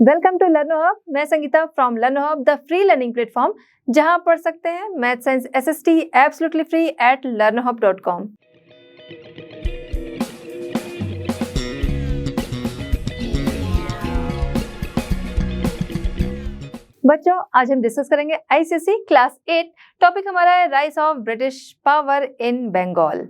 Welcome to Learnohub. मैं Sangeeta from Learnohub, the free learning platform जहां पढ़ सकते हैं math science SST absolutely free at learnohub.com। बच्चों, आज हम डिस्कस करेंगे आईसीएसई क्लास 8। टॉपिक हमारा है rise of British power in Bengal.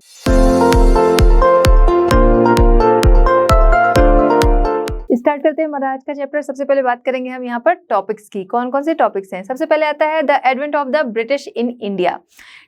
Start करते हैं हमारा आज का चैप्टर। सबसे पहले बात करेंगे हम यहाँ पर टॉपिक्स की। कौन कौन से टॉपिक्स हैं? सबसे पहले आता है the advent of the British in India.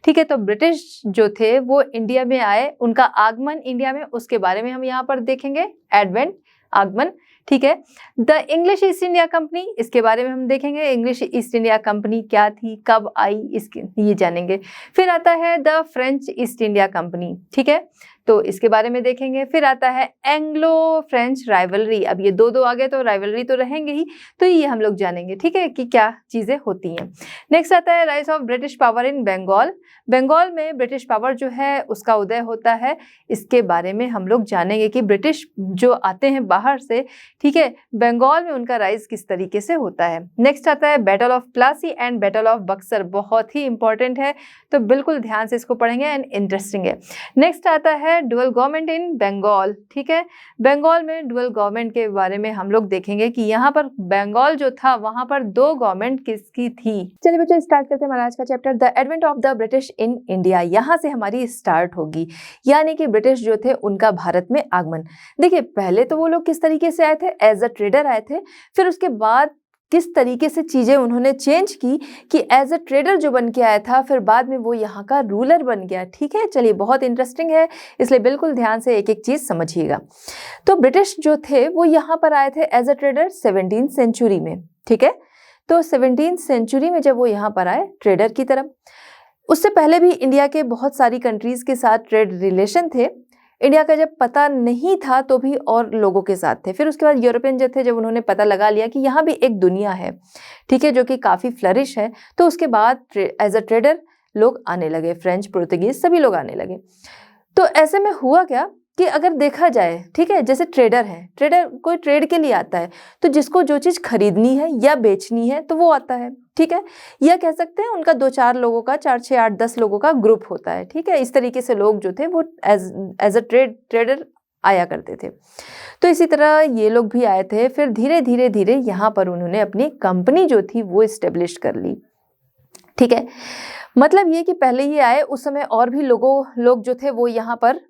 ठीक है, तो ब्रिटिश जो थे वो इंडिया में आए, उनका आगमन इंडिया में, उसके बारे में हम यहाँ पर देखेंगे। एडवेंट, आगमन। ठीक है, the English east India company, इसके बारे में हम देखेंगे। इंग्लिश ईस्ट इंडिया कंपनी क्या थी, कब आई, इसके ये जानेंगे। फिर आता है the French east India company. ठीक है, तो इसके बारे में देखेंगे। फिर आता है एंग्लो फ्रेंच राइवलरी। अब ये दो आ गए तो राइवलरी तो रहेंगे ही, तो ये हम लोग जानेंगे। ठीक है, कि क्या चीजें होती हैं। नेक्स्ट आता है rise of British power in Bengal. Bengal में ब्रिटिश पावर जो है उसका उदय होता है, इसके बारे में हम लोग जानेंगे कि ब्रिटिश जो आते हैं बाहर से, ठीक है, बंगाल में उनका राइज किस तरीके से होता है। नेक्स्ट आता है battle of Plassey and battle of Buxar. बहुत ही इंपॉर्टेंट है, तो बिल्कुल ध्यान से इसको पढ़ेंगे एंड इंटरेस्टिंग है। नेक्स्ट आता है डुअल गवर्नमेंट इन बंगाल। ठीक है, बंगाल में डुअल गवर्नमेंट के बारे में हम लोग देखेंगे कि यहाँ पर बंगाल जो था वहां पर दो गवर्नमेंट किसकी थी। चलिए बच्चों, स्टार्ट करते हैं हमारा आज का chapter the advent of the British in India. यहाँ से हमारी स्टार्ट होगी, यानी कि ब्रिटिश जो थे उनका भारत में आगमन। देखिए, पहले तो वो लोग किस तरीके से आए थे, एज अ ट्रेडर आए थे। फिर उसके बाद किस तरीके से चीजें उन्होंने चेंज की कि एज अ ट्रेडर जो बन के आया था, फिर बाद में वो यहाँ का रूलर बन गया। ठीक है, चलिए, बहुत इंटरेस्टिंग है, इसलिए बिल्कुल ध्यान से एक एक चीज समझिएगा। तो ब्रिटिश जो थे वो यहाँ पर आए थे as a trader 17th century में। ठीक है, तो 17th सेंचुरी में जब वो यहाँ पर आए ट्रेडर की तरफ, उससे पहले भी इंडिया के बहुत सारी कंट्रीज के साथ ट्रेड रिलेशन थे। इंडिया का जब पता नहीं था तो भी और लोगों के साथ थे। फिर उसके बाद यूरोपियन जो थे, जब उन्होंने पता लगा लिया कि यहाँ भी एक दुनिया है, ठीक है, जो कि काफ़ी फ्लरिश है, तो उसके बाद एज अ ट्रेडर लोग आने लगे, फ्रेंच, पुर्तगीज सभी लोग आने लगे। तो ऐसे में हुआ क्या कि अगर देखा जाए, ठीक है, जैसे ट्रेडर है, ट्रेडर कोई ट्रेड के लिए आता है, तो जिसको जो चीज़ खरीदनी है या बेचनी है तो वो आता है। ठीक है, या कह सकते हैं उनका 2-4 लोगों का, 4, 6, 8, 10 लोगों का ग्रुप होता है। ठीक है, इस तरीके से लोग जो थे वो एज अ ट्रेडर आया करते थे। तो इसी तरह ये लोग भी आए थे। फिर धीरे धीरे धीरे यहाँ पर उन्होंने अपनी कंपनी जो थी वो इस्टेब्लिश कर ली। ठीक है, मतलब ये कि पहले ये आए, उस समय और भी लोग जो थे वो यहाँ पर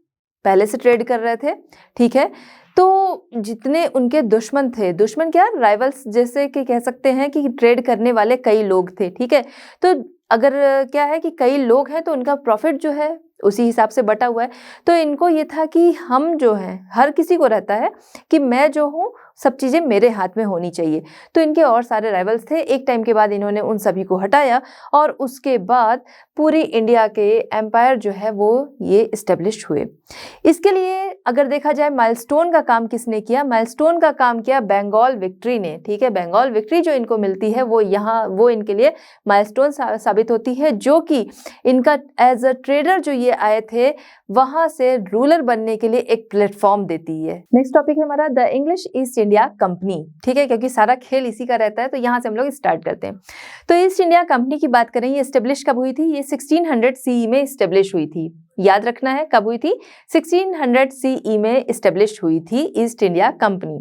पहले से ट्रेड कर रहे थे। ठीक है, तो जितने उनके दुश्मन थे, दुश्मन क्या, राइवल्स जैसे कि कह सकते हैं कि ट्रेड करने वाले कई लोग थे। ठीक है, तो अगर क्या है कि कई लोग हैं तो उनका प्रॉफिट जो है उसी हिसाब से बटा हुआ है। तो इनको ये था कि हम जो हैं, हर किसी को रहता है कि मैं जो हूँ सब चीज़ें मेरे हाथ में होनी चाहिए। तो इनके और सारे राइवल्स थे। एक टाइम के बाद इन्होंने उन सभी को हटाया और उसके बाद पूरी इंडिया के एम्पायर जो है वो ये इस्टेब्लिश हुए। इसके लिए अगर देखा जाए माइलस्टोन का काम किसने किया, माइलस्टोन का काम किया बंगाल विक्ट्री ने। ठीक है, बंगाल विक्ट्री जो इनको मिलती है वो इनके लिए माइलस्टोन साबित होती है, जो कि इनका एज अ ट्रेडर जो ये आए थे वहां से रूलर बनने के लिए एक प्लेटफॉर्म देती है। नेक्स्ट टॉपिक है हमारा the English east India company. ठीक है, क्योंकि सारा खेल इसी का रहता है, तो यहाँ से हम लोग स्टार्ट करते हैं। तो ईस्ट इंडिया कंपनी की बात करें, ये स्टेब्लिश कब हुई थी? ये 1600 CE में स्टेब्लिश हुई थी। याद रखना है कब हुई थी, 1600 CE में स्टेब्लिश हुई थी ईस्ट इंडिया कंपनी।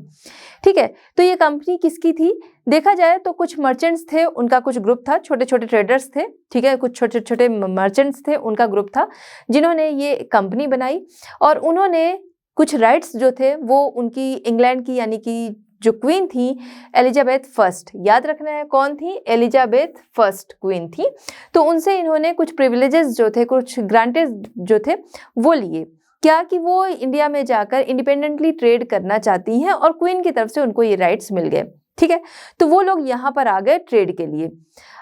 ठीक है, तो ये कंपनी किसकी थी? देखा जाए तो कुछ मर्चेंट्स थे, उनका कुछ ग्रुप था, छोटे छोटे ट्रेडर्स थे। ठीक है, कुछ छोटे छोटे मर्चेंट्स थे, उनका ग्रुप था जिन्होंने ये कंपनी बनाई। और उन्होंने कुछ राइट्स जो थे वो उनकी इंग्लैंड की, यानी कि जो क्वीन थी एलिजाबेथ फर्स्ट, याद रखना है कौन थी, एलिजाबेथ फर्स्ट क्वीन थी। तो उनसे इन्होंने कुछ प्रिविलेजेस जो थे, कुछ ग्रांटेड जो थे वो लिए। क्या कि वो इंडिया में जाकर इंडिपेंडेंटली ट्रेड करना चाहती हैं और क्वीन की तरफ से उनको ये राइट्स मिल गए। ठीक है, तो वो लोग यहाँ पर आ गए ट्रेड के लिए।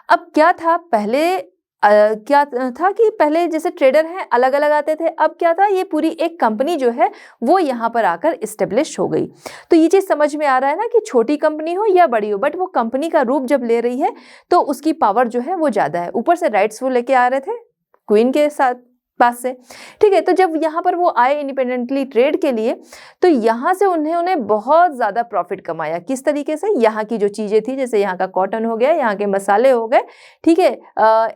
अब क्या था, पहले क्या था कि पहले जैसे ट्रेडर हैं अलग अलग आते थे, अब क्या था, ये पूरी एक कंपनी जो है वो यहाँ पर आकर इस्टेब्लिश हो गई। तो ये चीज़ समझ में आ रहा है ना कि छोटी कंपनी हो या बड़ी हो, बट वो कंपनी का रूप जब ले रही है तो उसकी पावर जो है वो ज़्यादा है। ऊपर से राइट्स वो लेके आ रहे थे क्वीन के साथ, पास से, ठीक है। तो जब यहाँ पर वो आए इंडिपेंडेंटली ट्रेड के लिए, तो यहाँ से उन्होंने बहुत ज़्यादा प्रॉफिट कमाया। किस तरीके से? यहाँ की जो चीज़ें थी, जैसे यहाँ का कॉटन हो गया, यहाँ के मसाले हो गए, ठीक है,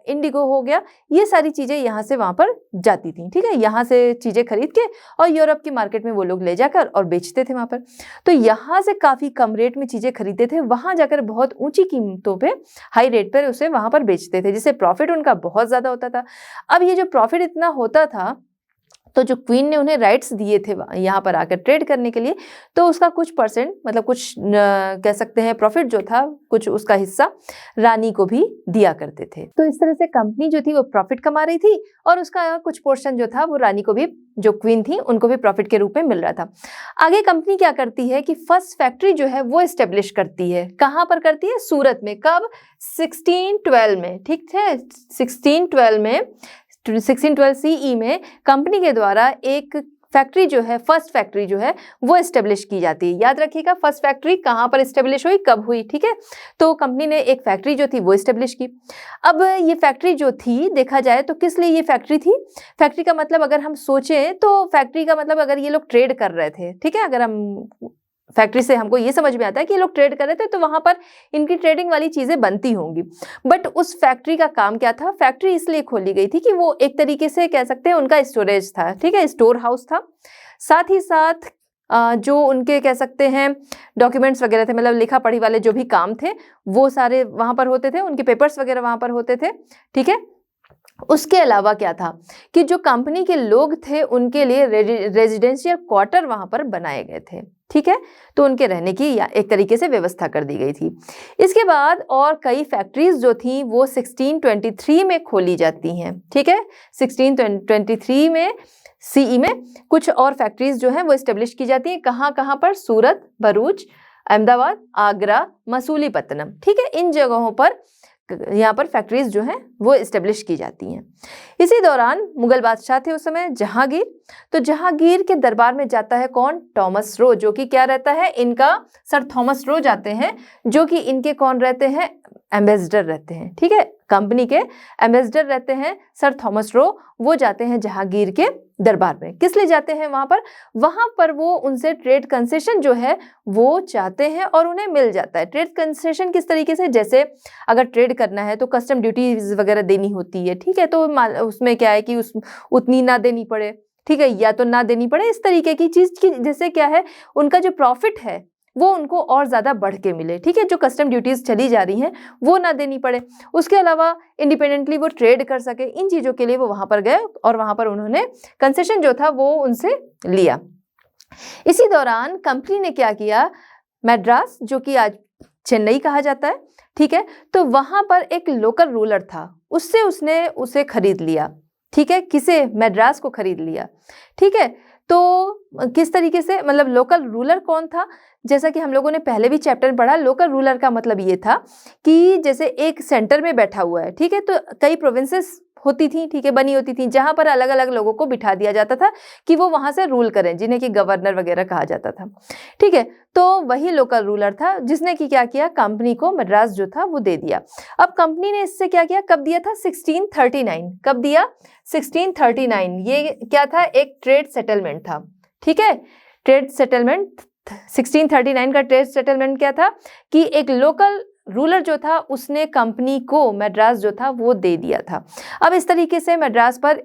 इंडिगो हो गया, ये सारी चीज़ें यहाँ से वहाँ पर जाती थी, ठीक है। यहाँ से चीज़ें खरीद के और यूरोप की मार्केट में वो लोग ले जाकर और बेचते थे वहाँ पर। तो यहाँ से काफ़ी कम रेट में चीज़ें खरीदते थे, वहाँ जाकर बहुत ऊँची कीमतों पर, हाई रेट पर उसे वहाँ पर बेचते थे, जिससे प्रॉफिट उनका बहुत ज़्यादा होता था। अब ये जो प्रॉफिट इतना होता था, तो जो क्वीन ने उन्हें राइट्स दिए थे यहाँ पर आकर ट्रेड करने के लिए, तो उसका कुछ परसेंट, मतलब कुछ कह सकते हैं प्रॉफिट जो था, कुछ उसका हिस्सा रानी को भी दिया करते थे। तो इस तरह से कंपनी जो थी वो प्रॉफिट कमा रही थी और उसका कुछ पोर्शन जो था वो रानी को भी, जो क्वीन थी, उनको भी प्रॉफिट के रूप में मिल रहा था। आगे कंपनी क्या करती है कि फर्स्ट फैक्ट्री जो है वो एस्टेब्लिश करती है। कहाँ पर करती है? सूरत में। कब? 1612 में, ठीक है। 1612 में, 1612 CE में कंपनी के द्वारा एक फैक्ट्री जो है, फर्स्ट फैक्ट्री जो है वो एस्टेब्लिश की जाती है। याद रखिएगा, फर्स्ट फैक्ट्री कहाँ पर एस्टेब्लिश हुई, कब हुई, ठीक है। तो कंपनी ने एक फैक्ट्री जो थी वो एस्टेब्लिश की। अब ये फैक्ट्री जो थी, देखा जाए तो किस लिए ये फैक्ट्री थी? फैक्ट्री का मतलब अगर हम सोचें तो फैक्ट्री का मतलब अगर ये लोग ट्रेड कर रहे थे, ठीक है, अगर हम फैक्ट्री से हमको ये समझ में आता है कि ये लोग ट्रेड कर रहे थे, तो वहां पर इनकी ट्रेडिंग वाली चीजें बनती होंगी। बट उस फैक्ट्री का काम क्या था? फैक्ट्री इसलिए खोली गई थी कि वो एक तरीके से कह सकते हैं उनका स्टोरेज था, ठीक है, स्टोर हाउस था। साथ ही साथ जो उनके कह सकते हैं डॉक्यूमेंट्स वगैरह थे, मतलब लिखा पढ़ी वाले जो भी काम थे वो सारे वहां पर होते थे, उनके पेपर्स वगैरह वहां पर होते थे, ठीक है। उसके अलावा क्या था कि जो कंपनी के लोग थे उनके लिए रेजिडेंशियल क्वार्टर वहां पर बनाए गए थे, ठीक है। तो उनके रहने की एक तरीके से व्यवस्था कर दी गई थी। इसके बाद और कई फैक्ट्रीज जो थी वो 1623 में खोली जाती हैं, ठीक है। 1623 में CE में कुछ और फैक्ट्रीज जो हैं वो इस्टेब्लिश की जाती हैं। कहाँ कहाँ पर? सूरत, भरूच, अहमदाबाद, आगरा, मसूलीपट्टनम, ठीक है। इन जगहों पर यहाँ पर फैक्ट्रीज जो हैं वो इस्टेब्लिश की जाती हैं। इसी दौरान मुगल बादशाह थे उस समय, जहांगीर। तो जहांगीर के दरबार में जाता है कौन? थॉमस रो, जो कि क्या रहता है इनका? सर थॉमस रो जाते हैं, जो कि इनके कौन रहते हैं? एम्बेसडर रहते हैं, ठीक है। कंपनी के एम्बेसडर रहते हैं सर थॉमस रो। वो जाते हैं जहांगीर के दरबार में। किस लिए जाते हैं वहां पर वो उनसे ट्रेड कंसेशन जो है वो चाहते हैं और उन्हें मिल जाता है। ट्रेड कंसेशन किस तरीके से? जैसे अगर ट्रेड करना है तो कस्टम ड्यूटीज वगैरह देनी होती है, ठीक है। तो उसमें क्या है कि उतनी ना देनी पड़े, ठीक है, या तो ना देनी पड़े, इस तरीके की चीज की, जैसे क्या है उनका जो प्रॉफिट है वो उनको और ज्यादा बढ़ के मिले, ठीक है। जो कस्टम ड्यूटीज चली जा रही हैं वो ना देनी पड़े, उसके अलावा इंडिपेंडेंटली वो ट्रेड कर सके, इन चीजों के लिए वो वहां पर गए और वहां पर उन्होंने कंसेशन जो था वो उनसे लिया। इसी दौरान कंपनी ने क्या किया? मद्रास, जो कि आज चेन्नई कहा जाता है, ठीक है, तो वहां पर एक लोकल रूलर था, उससे उसने उसे खरीद लिया, ठीक है। किसे? मद्रास को खरीद लिया, ठीक है। तो किस तरीके से, मतलब लोकल रूलर कौन था? जैसा कि हम लोगों ने पहले भी चैप्टर में पढ़ा, लोकल रूलर का मतलब ये था कि जैसे एक सेंटर में बैठा हुआ है, ठीक है, तो कई प्रोविंसेस होती थी, ठीक है, बनी होती थी, जहां पर अलग अलग लोगों को बिठा दिया जाता था कि वो वहां से रूल करें, जिन्हें कि गवर्नर वगैरह कहा जाता था, ठीक है। तो वही लोकल रूलर था जिसने कि क्या किया? कंपनी को मद्रास जो था वो दे दिया। अब कंपनी ने इससे क्या किया? कब दिया था? 1639। कब दिया? 1639। ये क्या था? एक ट्रेड सेटलमेंट था, ठीक है। ट्रेड सेटलमेंट 1639 का ट्रेड सेटलमेंट क्या था कि एक लोकल रूलर जो था उसने कंपनी को मद्रास जो था वो दे दिया था। अब इस तरीके से मद्रास पर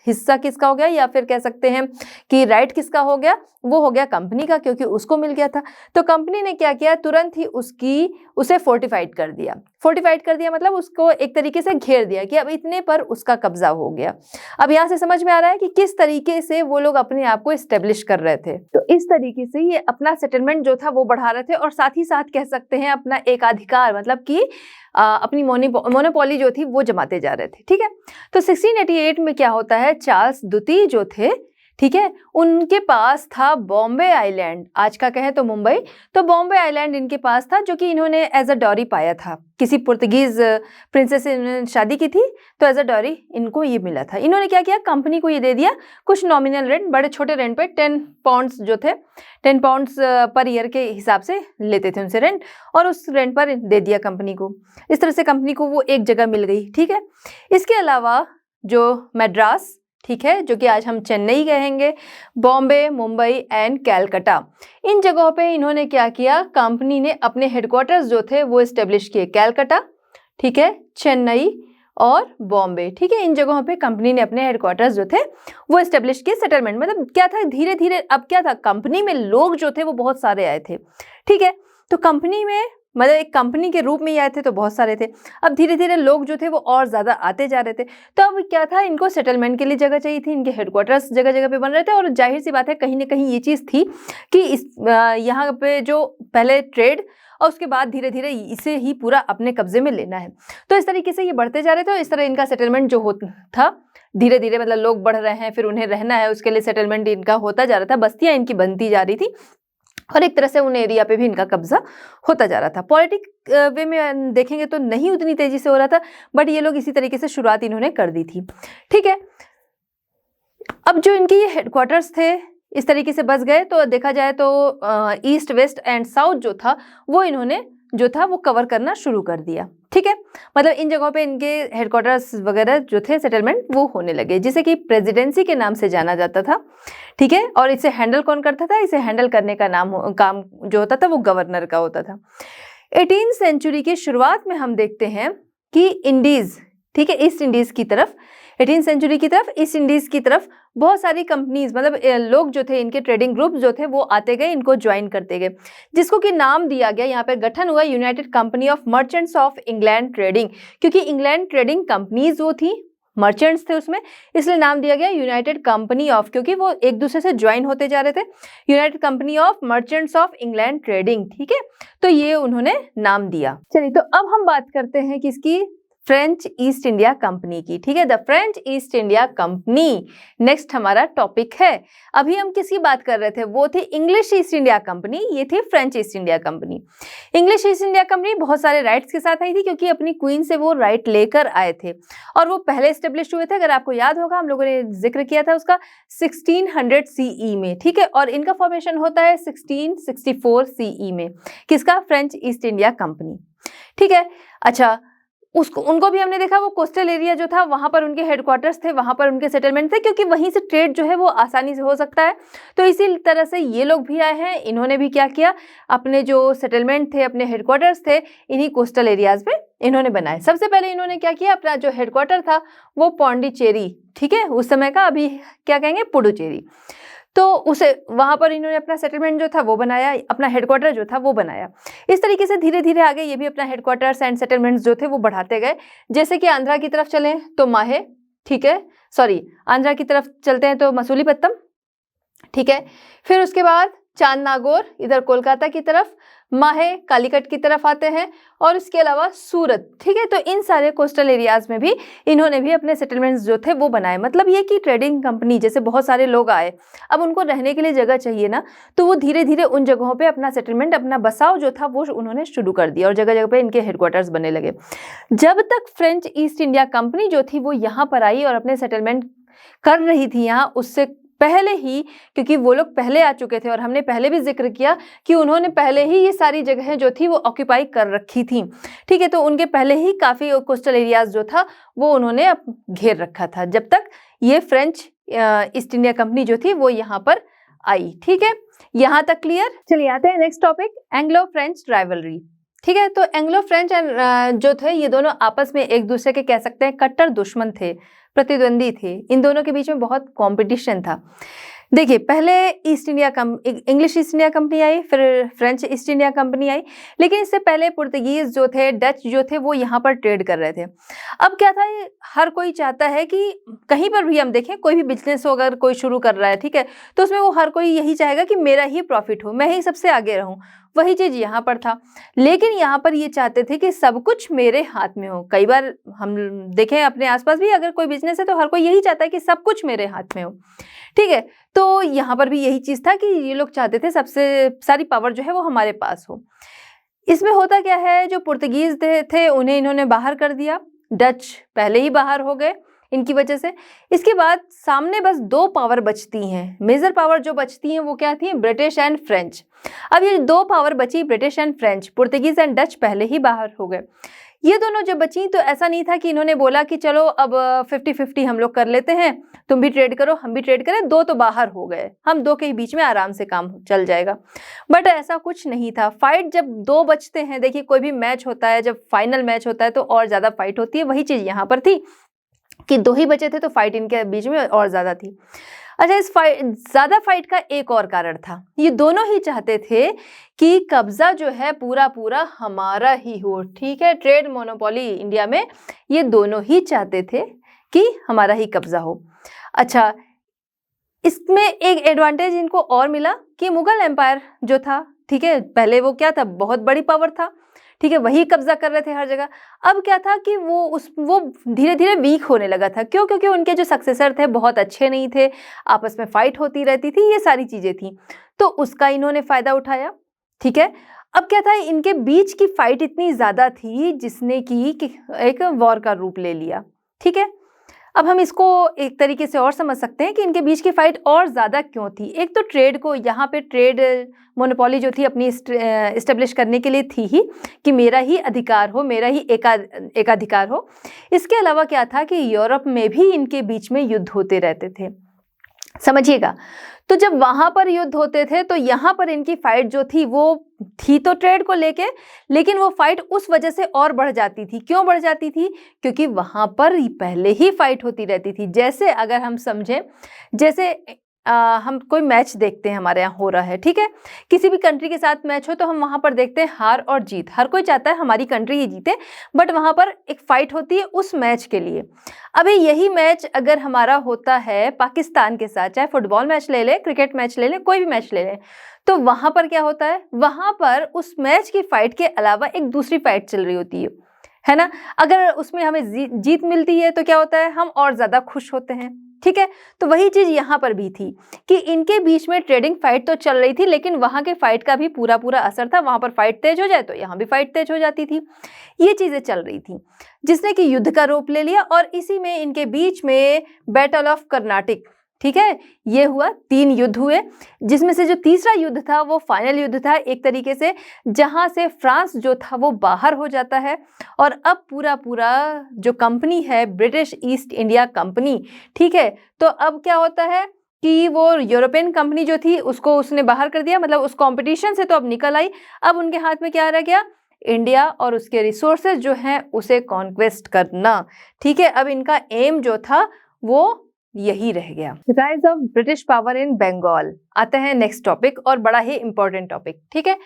हिस्सा किसका हो गया, या फिर कह सकते हैं कि राइट किसका हो गया? वो हो गया कंपनी का, क्योंकि उसको मिल गया था। तो कंपनी ने क्या किया? तुरंत ही उसे फोर्टिफाइड कर दिया। फोर्टिफाइड कर दिया मतलब उसको एक तरीके से घेर दिया कि अब इतने पर उसका कब्जा हो गया। अब यहाँ से समझ में आ रहा है कि किस तरीके से वो लोग अपने आप को एस्टेब्लिश कर रहे थे। तो इस तरीके से ये अपना सेटलमेंट जो था वो बढ़ा रहे थे और साथ ही साथ कह सकते हैं अपना एकाधिकार, मतलब कि अपनी मोनोपोली जो थी वो जमाते जा रहे थे, ठीक है। तो 1688 में क्या होता है? चार्ल्स द्वितीय जो थे, ठीक है, उनके पास था बॉम्बे आइलैंड, आज का कहें तो मुंबई। तो बॉम्बे आइलैंड इनके पास था, जो कि इन्होंने एज अ डॉरी पाया था। किसी पुर्तगीज प्रिंसेस से इन्होंने शादी की थी, तो एज अ डॉरी इनको ये मिला था। इन्होंने क्या किया? कंपनी को ये दे दिया, कुछ नॉमिनल रेंट, बड़े छोटे रेंट पे, 10 पाउंड्स जो थे, 10 पाउंड्स पर ईयर के हिसाब से लेते थे उनसे रेंट, और उस रेंट पर दे दिया कंपनी को। इस तरह से कंपनी को वो एक जगह मिल गई, ठीक है। इसके अलावा जो मद्रास, ठीक है, जो कि आज हम चेन्नई कहेंगे, बॉम्बे, मुंबई एंड कैलकाटा, इन जगहों पे इन्होंने क्या किया, कंपनी ने अपने हेडक्वार्टर्स जो थे वो एस्टेब्लिश किए। कैलकाटा, ठीक है, चेन्नई और बॉम्बे, ठीक है, इन जगहों पे कंपनी ने अपने हेडक्वार्टर्स जो थे वो एस्टेब्लिश किए। सेटलमेंट मतलब क्या था, धीरे धीरे अब क्या था, कंपनी में लोग जो थे वो बहुत सारे आए थे, ठीक है, तो कंपनी में मतलब एक कंपनी के रूप में ही आए थे तो बहुत सारे थे, अब धीरे धीरे लोग जो थे वो और ज्यादा आते जा रहे थे, तो अब क्या था, इनको सेटलमेंट के लिए जगह चाहिए थी, इनके हेडक्वार्टर्स जगह जगह पे बन रहे थे, और जाहिर सी बात है कहीं ना कहीं ये चीज थी कि इस यहाँ पे जो पहले ट्रेड और उसके बाद धीरे धीरे इसे ही पूरा अपने कब्जे में लेना है, तो इस तरीके से ये बढ़ते जा रहे थे। और इस तरह इनका सेटलमेंट जो था धीरे धीरे, मतलब लोग बढ़ रहे हैं, फिर उन्हें रहना है, उसके लिए सेटलमेंट इनका होता जा रहा था, बस्तियां इनकी बनती जा रही थी, और एक तरह से उन एरिया पे भी इनका कब्जा होता जा रहा था। पॉलिटिक वे में देखेंगे तो नहीं उतनी तेजी से हो रहा था, बट ये लोग इसी तरीके से शुरुआत इन्होंने कर दी थी, ठीक है। अब जो इनके ये हेडक्वार्टर्स थे इस तरीके से बस गए, तो देखा जाए तो ईस्ट, वेस्ट एंड साउथ जो था वो इन्होंने जो था वो कवर करना शुरू कर दिया, ठीक है, मतलब इन जगहों पे इनके हेडक्वार्टर्स वगैरह जो थे सेटलमेंट वो होने लगे, जिसे कि प्रेसिडेंसी के नाम से जाना जाता था, ठीक है। और इसे हैंडल कौन करता था, इसे हैंडल करने का काम जो होता था वो गवर्नर का होता था। 18वीं सेंचुरी की शुरुआत में हम देखते हैं कि इंडीज, ठीक है, ईस्ट इंडीज की तरफ, 18वीं सेंचुरी की तरफ ईस्ट इंडीज की तरफ बहुत सारी कंपनीज, मतलब लोग जो थे, इनके ट्रेडिंग ग्रुप जो थे वो आते गए, इनको ज्वाइन करते गए, जिसको कि नाम दिया गया, यहाँ पे गठन हुआ United company of merchants of England trading, क्योंकि इंग्लैंड ट्रेडिंग कंपनीज वो थी, मर्चेंट्स थे उसमें, इसलिए नाम दिया गया यूनाइटेड कंपनी ऑफ, क्योंकि वो एक दूसरे से ज्वाइन होते जा रहे थे, United company of merchants of England trading, ठीक है, तो ये उन्होंने नाम दिया। चलिए, तो अब हम बात करते हैं किसकी, फ्रेंच ईस्ट इंडिया कंपनी की, ठीक है, the French east India company next हमारा टॉपिक है। अभी हम किसकी बात कर रहे थे, वो थी इंग्लिश ईस्ट इंडिया कंपनी, ये थी French east India company. English east India company बहुत सारे राइट्स के साथ आई थी, क्योंकि अपनी क्वीन से वो राइट लेकर आए थे, और वो पहले एस्टेब्लिश हुए थे, अगर आपको याद होगा हम लोगों ने जिक्र किया था उसका 1600 CE में, ठीक है, और इनका फॉर्मेशन होता है 1664 CE में, किसका, फ्रेंच ईस्ट इंडिया कंपनी, ठीक है। अच्छा, उनको भी हमने देखा, वो कोस्टल एरिया जो था वहां पर उनके हेडक्वार्टर्स थे, वहां पर उनके सेटलमेंट थे, क्योंकि वहीं से ट्रेड जो है वो आसानी से हो सकता है, तो इसी तरह से ये लोग भी आए हैं, इन्होंने भी क्या किया, अपने जो सेटलमेंट थे, अपने हेडक्वार्टर्स थे, इन्हीं कोस्टल एरियाज में इन्होंने बनाए। सबसे पहले इन्होंने क्या किया, अपना जो हेडक्वार्टर था वो पौंडीचेरी, ठीक है, उस समय का, अभी क्या कहेंगे, पुडुचेरी, तो उसे वहां पर इन्होंने अपना सेटलमेंट जो था वो बनाया, अपना हेडक्वार्टर जो था वो बनाया। इस तरीके से धीरे धीरे आगे ये भी अपना हेडक्वार्टर्स एंड सेटलमेंट्स जो थे वो बढ़ाते गए। जैसे कि आंध्रा की तरफ चलें तो माहे, ठीक है, सॉरी, आंध्रा की तरफ चलते हैं तो मसूलीपट्टनम, ठीक है, फिर उसके बाद चांद नागौर इधर कोलकाता की तरफ, माहे कालीकट की तरफ आते हैं, और इसके अलावा सूरत, ठीक है, तो इन सारे कोस्टल एरियाज में भी इन्होंने भी अपने सेटलमेंट्स जो थे वो बनाए। मतलब ये कि ट्रेडिंग कंपनी, जैसे बहुत सारे लोग आए, अब उनको रहने के लिए जगह चाहिए ना, तो वो धीरे धीरे उन जगहों पे अपना सेटलमेंट, अपना बसाव जो था वो उन्होंने शुरू कर दिया, और जगह जगह पे इनके हेडक्वार्टर्स बनने लगे। जब तक फ्रेंच ईस्ट इंडिया कंपनी जो थी वो यहाँ पर आई और अपने सेटलमेंट कर रही थी यहाँ, उससे पहले ही, क्योंकि वो लोग पहले आ चुके थे, और हमने पहले भी जिक्र किया कि उन्होंने पहले ही ये सारी जगहें जो थी वो ऑक्यूपाई कर रखी थी, ठीक है, तो उनके पहले ही काफ़ी कोस्टल एरियाज जो था वो उन्होंने घेर रखा था, जब तक ये फ्रेंच ईस्ट इंडिया कंपनी जो थी वो यहाँ पर आई, ठीक है, यहाँ तक क्लियर। चलिए आते हैं next topic, Anglo French rivalry, ठीक है, तो एंग्लो फ्रेंच जो थे ये दोनों आपस में एक दूसरे के कह सकते हैं कट्टर दुश्मन थे, प्रतिद्वंदी थे, इन दोनों के बीच में बहुत कंपटीशन था। देखिए, पहले इंग्लिश ईस्ट इंडिया कंपनी आई, फिर फ्रेंच ईस्ट इंडिया कंपनी आई, लेकिन इससे पहले पुर्तगीज जो थे, डच जो थे, वो यहाँ पर ट्रेड कर रहे थे। अब क्या था, हर कोई चाहता है कि कहीं पर भी हम देखें, कोई भी बिजनेस हो अगर कोई शुरू कर रहा है, ठीक है, तो उसमें वो हर कोई यही चाहेगा कि मेरा ही प्रॉफिट हो, मैं ही सबसे आगे रहूं। वही चीज यहाँ पर था, लेकिन यहाँ पर ये चाहते थे कि सब कुछ मेरे हाथ में हो। कई बार हम देखें अपने आसपास भी, अगर कोई बिजनेस है तो हर कोई यही चाहता है कि सब कुछ मेरे हाथ में हो, ठीक है, तो यहाँ पर भी यही चीज था कि ये लोग चाहते थे सबसे सारी पावर जो है वो हमारे पास हो। इसमें होता क्या है, जो पुर्तगीज थे उन्हें इन्होंने बाहर कर दिया, डच पहले ही बाहर हो गए इनकी वजह से। इसके बाद सामने बस दो पावर बचती हैं, मेजर पावर जो बचती हैं वो क्या थी, ब्रिटिश एंड फ्रेंच। अब ये दो पावर बची, British and French, Portuguese and Dutch पहले ही बाहर हो गए। ये दोनों जब बची तो ऐसा नहीं था कि इन्होंने बोला कि चलो अब 50-50 हम लोग कर लेते हैं, तुम भी ट्रेड करो हम भी ट्रेड करें, दो तो बाहर हो गए, हम दो के बीच में आराम से काम चल जाएगा। बट ऐसा कुछ नहीं था। फाइट जब दो बचते हैं, देखिए कोई भी मैच होता है, जब फाइनल मैच होता है तो और ज्यादा फाइट होती है, वही चीज यहाँ पर थी कि दो ही बचे थे तो फाइट इनके बीच में और ज्यादा थी। अच्छा, इस ज्यादा फाइट का एक और कारण था, ये दोनों ही चाहते थे कि कब्जा जो है पूरा पूरा हमारा ही हो। ठीक है, ट्रेड मोनोपोली इंडिया में ये दोनों ही चाहते थे कि हमारा ही कब्जा हो। अच्छा, इसमें एक एडवांटेज इनको और मिला कि मुगल एम्पायर जो था, ठीक है, पहले वो क्या था, बहुत बड़ी पावर था, ठीक है, वही कब्जा कर रहे थे हर जगह। अब क्या था कि वो धीरे धीरे वीक होने लगा था। क्यों? क्योंकि उनके जो सक्सेसर थे बहुत अच्छे नहीं थे, आपस में फाइट होती रहती थी, ये सारी चीजें थी, तो उसका इन्होंने फायदा उठाया। ठीक है, अब क्या था, इनके बीच की फाइट इतनी ज्यादा थी जिसने की एक वॉर का रूप ले लिया। ठीक है, अब हम इसको एक तरीके से और समझ सकते हैं कि इनके बीच की फाइट और ज्यादा क्यों थी। एक तो ट्रेड को, यहाँ पे ट्रेड मोनोपोली जो थी अपनी इस्टेब्लिश करने के लिए थी ही कि मेरा ही अधिकार हो, मेरा ही एकाधिकार हो। इसके अलावा क्या था कि यूरोप में भी इनके बीच में युद्ध होते रहते थे, समझिएगा। तो जब वहां पर युद्ध होते थे तो यहाँ पर इनकी फाइट जो थी वो थी तो ट्रेड को लेके, लेकिन वो फाइट उस वजह से और बढ़ जाती थी। क्यों बढ़ जाती थी? क्योंकि वहां पर पहले ही फाइट होती रहती थी। जैसे अगर हम समझें, जैसे हम कोई मैच देखते हैं, हमारे यहाँ हो रहा है, ठीक है, किसी भी कंट्री के साथ मैच हो तो हम वहां पर देखते हैं हार और जीत। हर कोई चाहता है हमारी कंट्री ही जीते, बट वहां पर एक फाइट होती है उस मैच के लिए। अभी यही मैच अगर हमारा होता है पाकिस्तान के साथ, चाहे फुटबॉल मैच ले लें, क्रिकेट मैच ले लें, कोई भी मैच ले लें, तो वहां पर क्या होता है, वहां पर उस मैच की फाइट के अलावा एक दूसरी फाइट चल रही होती है ना। अगर उसमें हमें जीत मिलती है तो क्या होता है, हम और ज्यादा खुश होते हैं। ठीक है, तो वही चीज यहाँ पर भी थी कि इनके बीच में ट्रेडिंग फाइट तो चल रही थी, लेकिन वहां के फाइट का भी पूरा पूरा असर था। वहां पर फाइट तेज हो जाए तो यहाँ भी फाइट तेज हो जाती थी। ये चीजें चल रही थी जिसने कि युद्ध का रूप ले लिया, और इसी में इनके बीच में बैटल ऑफ कर्नाटिक, ठीक है, ये हुआ। 3 युद्ध हुए, जिसमें से जो तीसरा युद्ध था वो फाइनल युद्ध था एक तरीके से, जहां से फ्रांस जो था वो बाहर हो जाता है, और अब पूरा पूरा जो कंपनी है ब्रिटिश ईस्ट इंडिया कंपनी, ठीक है, तो अब क्या होता है कि वो यूरोपियन कंपनी जो थी उसको उसने बाहर कर दिया, मतलब उस कंपटीशन से तो अब निकल आई। अब उनके हाथ में क्या रह गया, इंडिया और उसके रिसोर्सेज जो हैं उसे कॉन्क्वेस्ट करना। ठीक है, अब इनका एम जो था वो यही रह गया। Rise of British power in Bengal, आते हैं नेक्स्ट टॉपिक, और बड़ा ही इंपॉर्टेंट टॉपिक। ठीक है,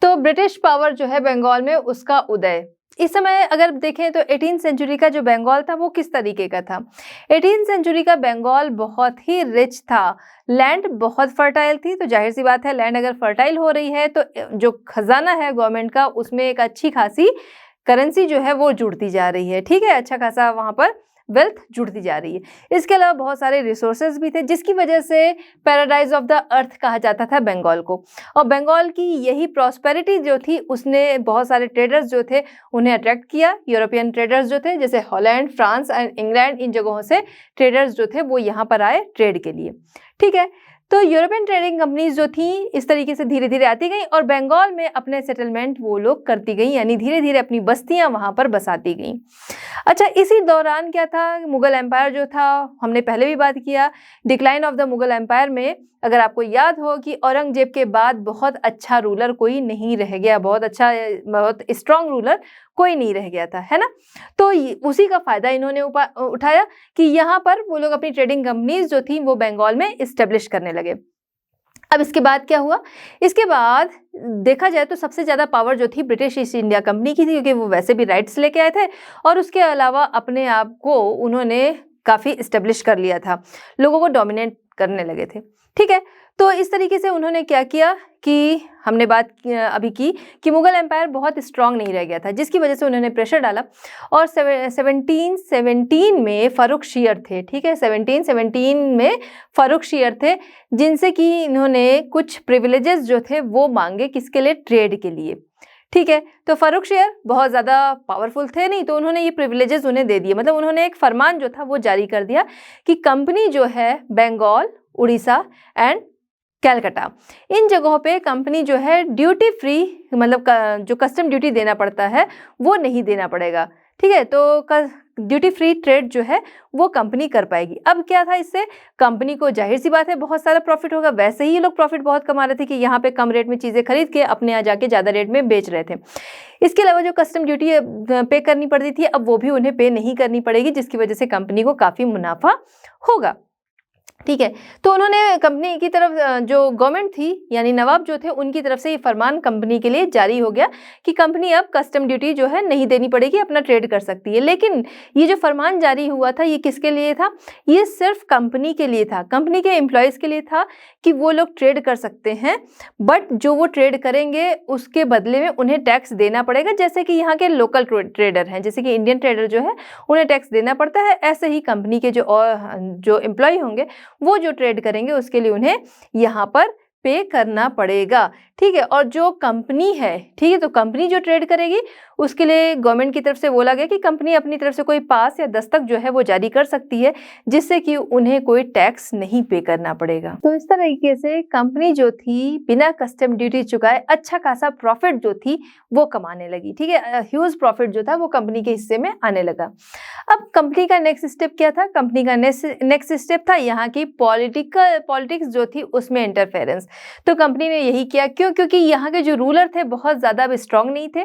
तो ब्रिटिश पावर जो है बंगाल में, उसका उदय इस समय अगर देखें तो 18th सेंचुरी का जो बंगाल था वो किस तरीके का था। 18th सेंचुरी का बंगाल बहुत ही रिच था, लैंड बहुत फर्टाइल थी। तो जाहिर सी बात है, लैंड अगर फर्टाइल हो रही है तो जो खजाना है गवर्नमेंट का, उसमें एक अच्छी खासी करेंसी जो है वो जुड़ती जा रही है। ठीक है, अच्छा खासा वहां पर वेल्थ जुड़ती जा रही है। इसके अलावा बहुत सारे रिसोर्सेज भी थे, जिसकी वजह से पैराडाइज ऑफ द अर्थ कहा जाता था बंगाल को। और बंगाल की यही प्रॉस्पेरिटी जो थी, उसने बहुत सारे ट्रेडर्स जो थे उन्हें अट्रैक्ट किया। यूरोपियन ट्रेडर्स जो थे, जैसे हॉलैंड, फ्रांस एंड इंग्लैंड, इन जगहों से ट्रेडर्स जो थे वो यहाँ पर आए ट्रेड के लिए। ठीक है, तो यूरोपियन ट्रेडिंग कंपनीज जो थी इस तरीके से धीरे धीरे आती गई और बंगाल में अपने सेटलमेंट वो लोग करती गई, यानी धीरे धीरे अपनी बस्तियां वहां पर बसाती गई। अच्छा, इसी दौरान क्या था, मुगल एम्पायर जो था, हमने पहले भी बात किया, decline of the Mughal empire में अगर आपको याद हो कि औरंगजेब के बाद बहुत अच्छा रूलर कोई नहीं रह गया, बहुत स्ट्रांग रूलर कोई नहीं रह गया था, है ना। तो उसी का फायदा इन्होंने उठाया कि यहाँ पर वो लोग अपनी ट्रेडिंग कंपनीज जो थी वो बंगाल में इस्टेब्लिश करने लगे। अब इसके बाद क्या हुआ, इसके बाद देखा जाए तो सबसे ज्यादा पावर जो थी ब्रिटिश ईस्ट इंडिया कंपनी की थी, क्योंकि वो वैसे भी राइट्स लेके आए थे, और उसके अलावा अपने आप को उन्होंने काफी इस्टेब्लिश कर लिया था, लोगों को डोमिनेट करने लगे थे। ठीक है, तो इस तरीके से उन्होंने क्या किया कि हमने बात अभी की कि मुगल एम्पायर बहुत स्ट्रांग नहीं रह गया था, जिसकी वजह से उन्होंने प्रेशर डाला, और 1717 में फारूक शियर थे। ठीक है, 1717 में फारूक शियर थे, जिनसे कि इन्होंने कुछ प्रिविलेजेस जो थे वो मांगे, किसके लिए, ट्रेड के लिए। ठीक है, तो फारूक शेयर बहुत ज़्यादा पावरफुल थे नहीं, तो उन्होंने ये प्रिविलेजेस उन्हें दे दिए, मतलब उन्होंने एक फरमान जो था वो जारी कर दिया कि कंपनी जो है बंगाल, उड़ीसा एंड कैलकाटा, इन जगहों पे कंपनी जो है ड्यूटी फ्री, मतलब जो कस्टम ड्यूटी देना पड़ता है वो नहीं देना पड़ेगा। ठीक है, तो ड्यूटी फ्री ट्रेड जो है वो कंपनी कर पाएगी। अब क्या था, इससे कंपनी को जाहिर सी बात है बहुत सारा प्रॉफिट होगा। वैसे ही ये लोग प्रॉफिट बहुत कमा रहे थे कि यहाँ पे कम रेट में चीज़ें खरीद के अपने यहाँ जाके ज़्यादा रेट में बेच रहे थे। इसके अलावा जो कस्टम ड्यूटी पे करनी पड़ती थी, अब वो भी उन्हें पे नहीं करनी पड़ेगी, जिसकी वजह से कंपनी को काफ़ी मुनाफा होगा। ठीक है, तो उन्होंने कंपनी की तरफ, जो गवर्नमेंट थी यानी नवाब जो थे, उनकी तरफ से ये फरमान कंपनी के लिए जारी हो गया कि कंपनी अब कस्टम ड्यूटी जो है नहीं देनी पड़ेगी, अपना ट्रेड कर सकती है। लेकिन ये जो फरमान जारी हुआ था ये किसके लिए था? ये सिर्फ कंपनी के लिए था, कंपनी के एम्प्लॉयज़ के लिए था कि वो लोग ट्रेड कर सकते हैं, बट जो वो ट्रेड करेंगे उसके बदले में उन्हें टैक्स देना पड़ेगा। जैसे कि यहाँ के लोकल ट्रेडर हैं, जैसे कि इंडियन ट्रेडर जो है उन्हें टैक्स देना पड़ता है, ऐसे ही कंपनी के जो एम्प्लॉय होंगे वो जो ट्रेड करेंगे उसके लिए उन्हें यहाँ पर पे करना पड़ेगा। ठीक है, और जो कंपनी है, ठीक है, तो कंपनी जो ट्रेड करेगी उसके लिए गवर्नमेंट की तरफ से बोला गया कि कंपनी अपनी तरफ से कोई पास या दस्तक जो है वो जारी कर सकती है, जिससे कि उन्हें कोई टैक्स नहीं पे करना पड़ेगा। तो इस तरीके से कंपनी जो थी बिना कस्टम ड्यूटी चुकाए अच्छा खासा प्रॉफिट जो थी वो कमाने लगी। ठीक है, ह्यूज प्रॉफिट जो था वो कंपनी के हिस्से में आने लगा। अब कंपनी का नेक्स्ट स्टेप क्या था? कंपनी का नेक्स्ट स्टेप था यहाँ की पॉलिटिक्स जो थी उसमें इंटरफेरेंस। तो कंपनी ने यही किया, क्योंकि यहाँ के जो रूलर थे बहुत ज़्यादा अब स्ट्रांग नहीं थे।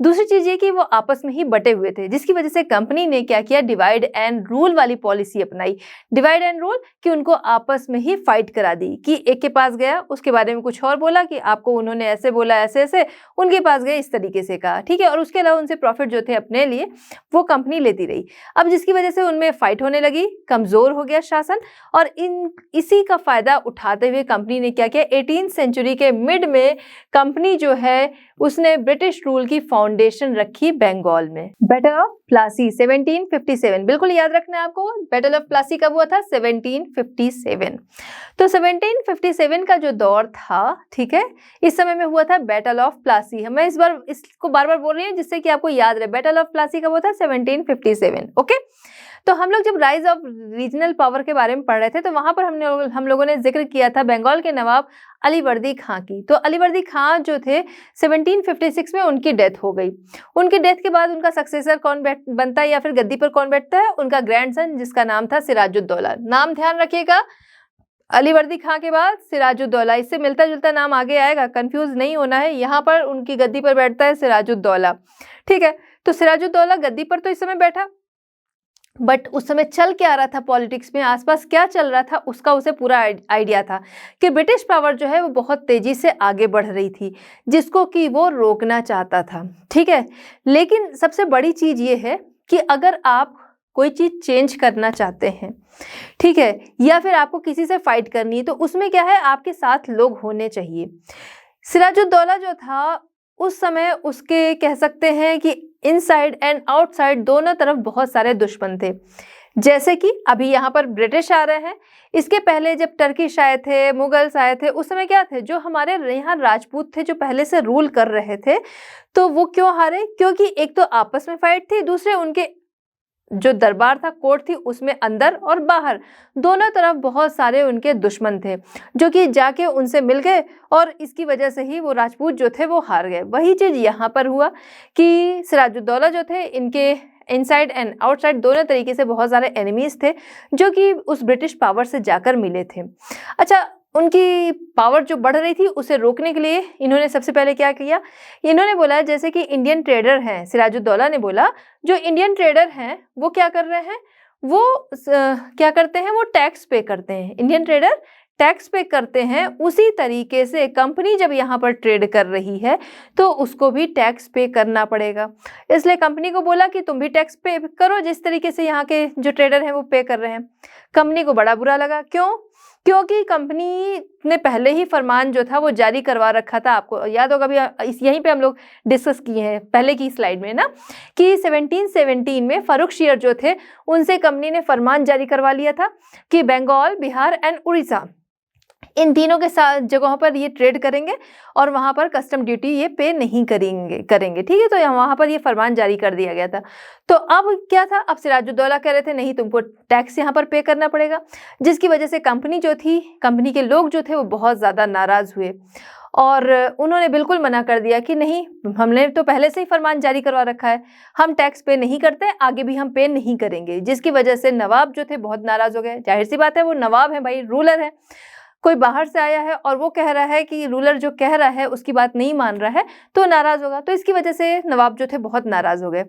दूसरी चीज़ ये कि वो आपस में ही बटे हुए थे, जिसकी वजह से कंपनी ने क्या किया, डिवाइड एंड रूल वाली पॉलिसी अपनाई। डिवाइड एंड रूल कि उनको आपस में ही फाइट करा दी, कि एक के पास गया उसके बारे में कुछ और बोला कि आपको उन्होंने ऐसे बोला, ऐसे ऐसे, उनके पास गए इस तरीके से कहा। ठीक है, और उसके अलावा उनसे प्रॉफिट जो थे अपने लिए वो कंपनी लेती रही। अब जिसकी वजह से उनमें फाइट होने लगी, कमज़ोर हो गया शासन, और इसी का फ़ायदा उठाते हुए कंपनी ने क्या किया, 18th सेंचुरी के मिड में कंपनी जो है उसने ब्रिटिश रूल की फाउंडेशन रखी बंगाल में। बैटल ऑफ प्लासी 1757, बिल्कुल याद रखना है आपको, बैटल ऑफ प्लासी कब हुआ था? 1757। तो 1757 का जो दौर था, ठीक है, इस समय में हुआ था बैटल ऑफ प्लासी। मैं इस बार इसको बार बार बोल रही हूँ जिससे कि आपको याद रहे। बैटल ऑफ प्लासी कब हुआ था? 1757। ओके, तो हम लोग जब राइज ऑफ रीजनल पावर के बारे में पढ़ रहे थे तो वहां पर हम लोगों ने जिक्र किया था बंगाल के नवाब अलीवर्दी खां की। तो अलीवर्दी खां जो थे 1756 में उनकी डेथ हो गई। उनकी डेथ के बाद उनका सक्सेसर कौन बनता है या फिर गद्दी पर कौन बैठता है? उनका ग्रैंडसन, जिसका नाम था सिराजुद्दौला। नाम ध्यान रखिएगा, अलीवर्दी खां के बाद सिराजुद्दौला, इससे मिलता जुलता नाम आगे आएगा, कंफ्यूज नहीं होना है। यहाँ पर उनकी गद्दी पर बैठता है सिराजुद्दौला। ठीक है, तो सिराजुद्दौला गद्दी पर तो इस समय बैठा, बट उस समय चल क्या रहा था पॉलिटिक्स में, आसपास क्या चल रहा था उसका उसे पूरा आइडिया था कि ब्रिटिश पावर जो है वो बहुत तेजी से आगे बढ़ रही थी, जिसको कि वो रोकना चाहता था। ठीक है, लेकिन सबसे बड़ी चीज़ ये है कि अगर आप कोई चीज़ चेंज करना चाहते हैं, ठीक है, या फिर आपको किसी से फाइट करनी है, तो उसमें क्या है, आपके साथ लोग होने चाहिए। सिराजुद्दौला जो था उस समय उसके कह सकते हैं कि इनसाइड एंड आउटसाइड दोनों तरफ बहुत सारे दुश्मन थे। जैसे कि अभी यहाँ पर ब्रिटिश आ रहे हैं, इसके पहले जब टर्किश आए थे, मुगल्स आए थे, उस समय क्या थे, जो हमारे यहाँ राजपूत थे जो पहले से रूल कर रहे थे, तो वो क्यों हारे? क्योंकि एक तो आपस में फाइट थी, दूसरे उनके जो दरबार था, कोर्ट थी, उसमें अंदर और बाहर दोनों तरफ बहुत सारे उनके दुश्मन थे जो कि जाके उनसे मिल गए, और इसकी वजह से ही वो राजपूत जो थे वो हार गए। वही चीज़ यहाँ पर हुआ कि सिराजुद्दौला जो थे, इनके इनसाइड एंड आउटसाइड दोनों तरीके से बहुत सारे एनिमीज थे जो कि उस ब्रिटिश पावर से जाकर मिले थे। अच्छा, उनकी पावर जो बढ़ रही थी उसे रोकने के लिए इन्होंने सबसे पहले क्या किया, इन्होंने बोला जैसे कि इंडियन ट्रेडर हैं, सिराजुद्दौला ने बोला जो इंडियन ट्रेडर हैं वो क्या कर रहे हैं, वो क्या करते हैं, वो टैक्स पे करते हैं। इंडियन ट्रेडर टैक्स पे करते हैं, उसी तरीके से कंपनी जब यहाँ पर ट्रेड कर रही है तो उसको भी टैक्स पे करना पड़ेगा। इसलिए कंपनी को बोला कि तुम भी टैक्स पे करो जिस तरीके से यहाँ के जो ट्रेडर हैं वो पे कर रहे हैं। कंपनी को बड़ा बुरा लगा। क्यों? क्योंकि कंपनी ने पहले ही फरमान जो था वो जारी करवा रखा था। आपको याद होगा, अभी यहीं पे हम लोग डिस्कस किए हैं पहले की स्लाइड में ना, कि 1717 में फर्रुखशियर जो थे उनसे कंपनी ने फरमान जारी करवा लिया था कि बंगाल, बिहार एंड उड़ीसा इन तीनों के साथ जगहों पर ये ट्रेड करेंगे और वहां पर कस्टम ड्यूटी ये पे नहीं करेंगे। ठीक है, तो वहां पर ये फरमान जारी कर दिया गया था। तो अब क्या था, अब सिराजुद्दौला कह रहे थे नहीं, तुमको टैक्स यहाँ पर पे करना पड़ेगा, जिसकी वजह से कंपनी जो थी, कंपनी के लोग जो थे वो बहुत ज़्यादा नाराज़ हुए और उन्होंने बिल्कुल मना कर दिया कि नहीं, हमने तो पहले से ही फरमान जारी करवा रखा है, हम टैक्स पे नहीं करते, आगे भी हम पे नहीं करेंगे। जिसकी वजह से नवाब जो थे बहुत नाराज़ हो गए। जाहिर सी बात है, वो नवाब है भाई, रूलर है, कोई बाहर से आया है और वो कह रहा है कि रूलर जो कह रहा है उसकी बात नहीं मान रहा है तो नाराज होगा। तो इसकी वजह से नवाब जो थे बहुत नाराज हो गए।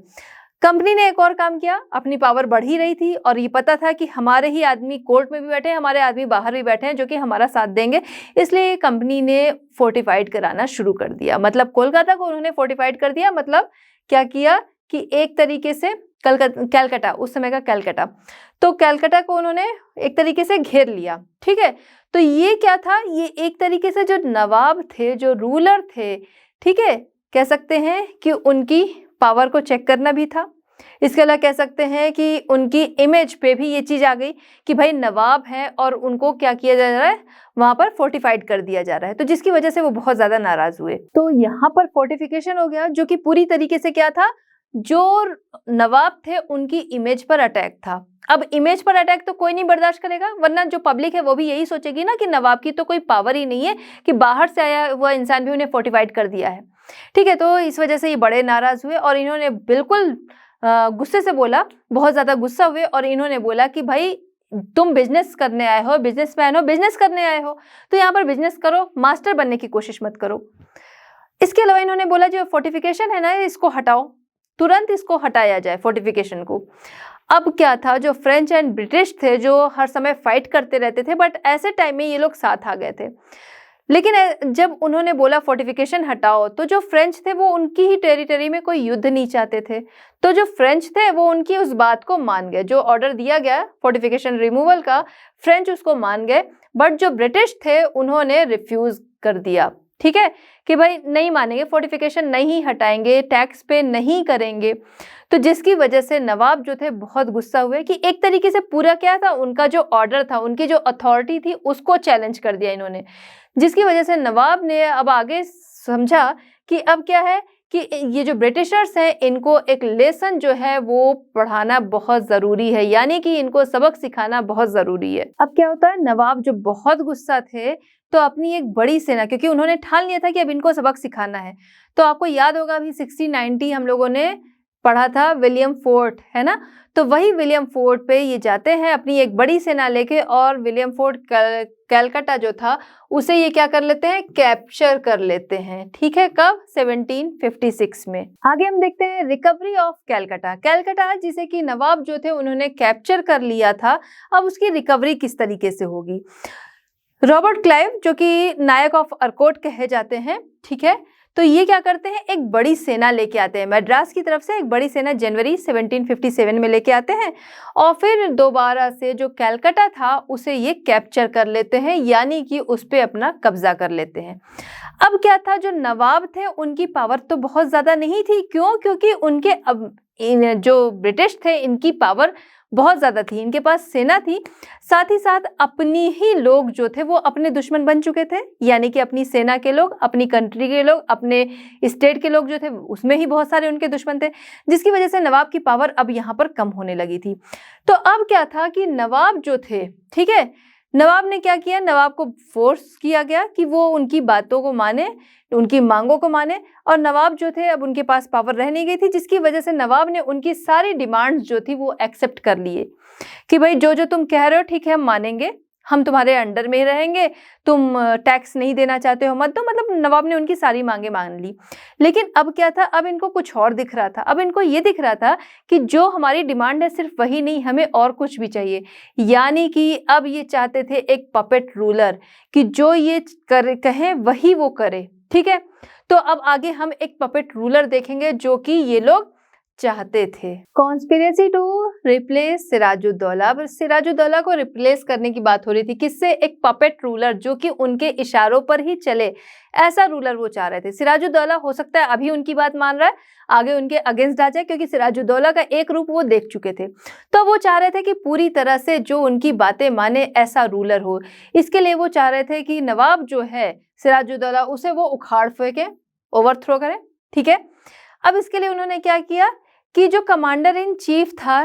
कंपनी ने एक और काम किया, अपनी पावर बढ़ ही रही थी और ये पता था कि हमारे ही आदमी कोर्ट में भी बैठे हैं, हमारे आदमी बाहर भी बैठे हैं जो कि हमारा साथ देंगे, इसलिए कंपनी ने फोर्टिफाइड कराना शुरू कर दिया। मतलब कोलकाता को उन्होंने फोर्टिफाइड कर दिया। मतलब क्या किया कि एक तरीके से कैलकाटा, उस समय का कैलकाटा, तो कैलकाटा को उन्होंने एक तरीके से घेर लिया। ठीक है, तो ये क्या था, ये एक तरीके से जो नवाब थे, जो रूलर थे, ठीक है, कह सकते हैं कि उनकी पावर को चेक करना भी था। इसके अलावा कह सकते हैं कि उनकी इमेज पे भी ये चीज़ आ गई कि भाई नवाब है और उनको क्या किया जा रहा है, वहाँ पर फोर्टिफाइड कर दिया जा रहा है। तो जिसकी वजह से वो बहुत ज़्यादा नाराज़ हुए। तो यहाँ पर फोर्टिफिकेशन हो गया जो कि पूरी तरीके से क्या था, जो नवाब थे उनकी इमेज पर अटैक था। अब इमेज पर अटैक तो कोई नहीं बर्दाश्त करेगा, वरना जो पब्लिक है वो भी यही सोचेगी ना कि नवाब की तो कोई पावर ही नहीं है कि बाहर से आया हुआ इंसान भी उन्हें फोर्टिफाइड कर दिया है। ठीक है, तो इस वजह से ये बड़े नाराज हुए और इन्होंने बिल्कुल गुस्से से बोला, बहुत ज़्यादा गुस्सा हुए और इन्होंने बोला कि भाई तुम बिजनेस करने आए हो, बिजनेसमैन हो, बिजनेस करने आए हो तो यहाँ पर बिजनेस करो, मास्टर बनने की कोशिश मत करो। इसके अलावा इन्होंने बोला जो फोर्टिफिकेशन है ना, इसको हटाओ, तुरंत इसको हटाया जाए फोर्टिफिकेशन को। अब क्या था, जो फ्रेंच एंड ब्रिटिश थे जो हर समय फाइट करते रहते थे, बट ऐसे टाइम में ये लोग साथ आ गए थे। लेकिन जब उन्होंने बोला फोर्टिफिकेशन हटाओ तो जो फ्रेंच थे वो उनकी ही टेरिटरी में कोई युद्ध नहीं चाहते थे, तो जो फ्रेंच थे वो उनकी उस बात को मान गए। जो ऑर्डर दिया गया फोर्टिफिकेशन रिमूवल का, फ्रेंच उसको मान गए, बट जो ब्रिटिश थे उन्होंने रिफ्यूज कर दिया। ठीक है, कि भाई नहीं मानेंगे, फोर्टिफिकेशन नहीं हटाएंगे, टैक्स पे नहीं करेंगे। तो जिसकी वजह से नवाब जो थे बहुत गुस्सा हुए कि एक तरीके से पूरा क्या था, उनका जो ऑर्डर था, उनकी जो अथॉरिटी थी उसको चैलेंज कर दिया इन्होंने। जिसकी वजह से नवाब ने अब आगे समझा कि अब क्या है कि ये जो ब्रिटिशर्स हैं इनको एक लेसन जो है वो पढ़ाना बहुत ज़रूरी है, यानी कि इनको सबक सिखाना बहुत ज़रूरी है। अब क्या होता है, नवाब जो बहुत गुस्सा थे तो अपनी एक बड़ी सेना, क्योंकि उन्होंने ठान लिया था कि अब इनको सबक सिखाना है। तो आपको याद होगा अभी 1690 हम लोगों ने पढ़ा था विलियम फोर्ट, है ना, तो वही विलियम फोर्ट पे ये जाते हैं अपनी एक बड़ी सेना लेके और विलियम फोर्ट कैलकाटा जो था उसे ये क्या कर लेते हैं, कैप्चर कर लेते हैं। ठीक है, कब, 1756 में। आगे हम देखते हैं रिकवरी ऑफ कैलकाटा। कैलकाटा जिसे कि नवाब जो थे उन्होंने कैप्चर कर लिया था, अब उसकी रिकवरी किस तरीके से होगी। रॉबर्ट क्लाइव जो कि नायक ऑफ अर्कोट कहे जाते हैं, ठीक है, तो ये क्या करते हैं, एक बड़ी सेना लेके आते हैं मद्रास की तरफ से, एक बड़ी सेना जनवरी 1757 में लेके आते हैं और फिर दोबारा से जो कैलकाटा था उसे ये कैप्चर कर लेते हैं, यानी कि उस पर अपना कब्जा कर लेते हैं। अब क्या था, जो नवाब थे उनकी पावर तो बहुत ज़्यादा नहीं थी, क्यों, क्योंकि उनके अब जो ब्रिटिश थे इनकी पावर बहुत ज़्यादा थी, इनके पास सेना थी, साथ ही साथ अपनी ही लोग जो थे वो अपने दुश्मन बन चुके थे, यानी कि अपनी सेना के लोग, अपनी कंट्री के लोग, अपने स्टेट के लोग जो थे उसमें ही बहुत सारे उनके दुश्मन थे, जिसकी वजह से नवाब की पावर अब यहाँ पर कम होने लगी थी। तो अब क्या था कि नवाब जो थे, ठीक है, नवाब ने क्या किया, नवाब को फोर्स किया गया कि वो उनकी बातों को माने, उनकी मांगों को माने, और नवाब जो थे अब उनके पास पावर रह नहीं गई थी, जिसकी वजह से नवाब ने उनकी सारी डिमांड्स जो थी वो एक्सेप्ट कर लिए कि भाई जो जो तुम कह रहे हो ठीक है, हम मानेंगे, हम तुम्हारे अंडर में ही रहेंगे, तुम टैक्स नहीं देना चाहते हो मत दो। मतलब नवाब ने उनकी सारी मांगे मान ली। लेकिन अब क्या था, अब इनको कुछ और दिख रहा था। अब इनको ये दिख रहा था कि जो हमारी डिमांड है सिर्फ वही नहीं, हमें और कुछ भी चाहिए, यानी कि अब ये चाहते थे एक पपेट रूलर, कि जो ये कहें वही वो करे। ठीक है, तो अब आगे हम एक पपेट रूलर देखेंगे जो कि ये लोग चाहते थे। Conspiracy to replace Sirajuddaula. अब सिराजुद्दौला को रिप्लेस करने की बात हो रही थी, किससे? एक पपेट रूलर जो कि उनके इशारों पर ही चले, ऐसा रूलर वो चाह रहे थे। सिराजुद्दौला हो सकता है अभी उनकी बात मान रहा है, आगे उनके अगेंस्ट आ जाए, क्योंकि सिराजुद्दौला का एक रूप वो देख चुके थे। तो वो चाह रहे थे कि पूरी तरह से जो उनकी बातें माने ऐसा रूलर हो। इसके लिए वो चाह रहे थे कि नवाब जो है सिराजुद्दौला, उसे वो उखाड़ फेंके, ओवरथ्रो करें। ठीक है, अब इसके लिए उन्होंने क्या किया कि जो कमांडर इन चीफ था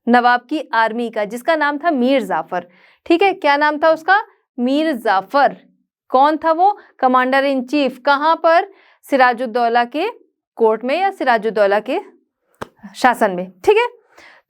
नवाब की आर्मी का, जिसका नाम था मीर जाफर, ठीक है, क्या नाम था उसका? मीर जाफर। कौन था वो? Commander in chief. कहां पर? सिराजुद्दौला के कोर्ट में या सिराजुद्दौला के शासन में। ठीक है,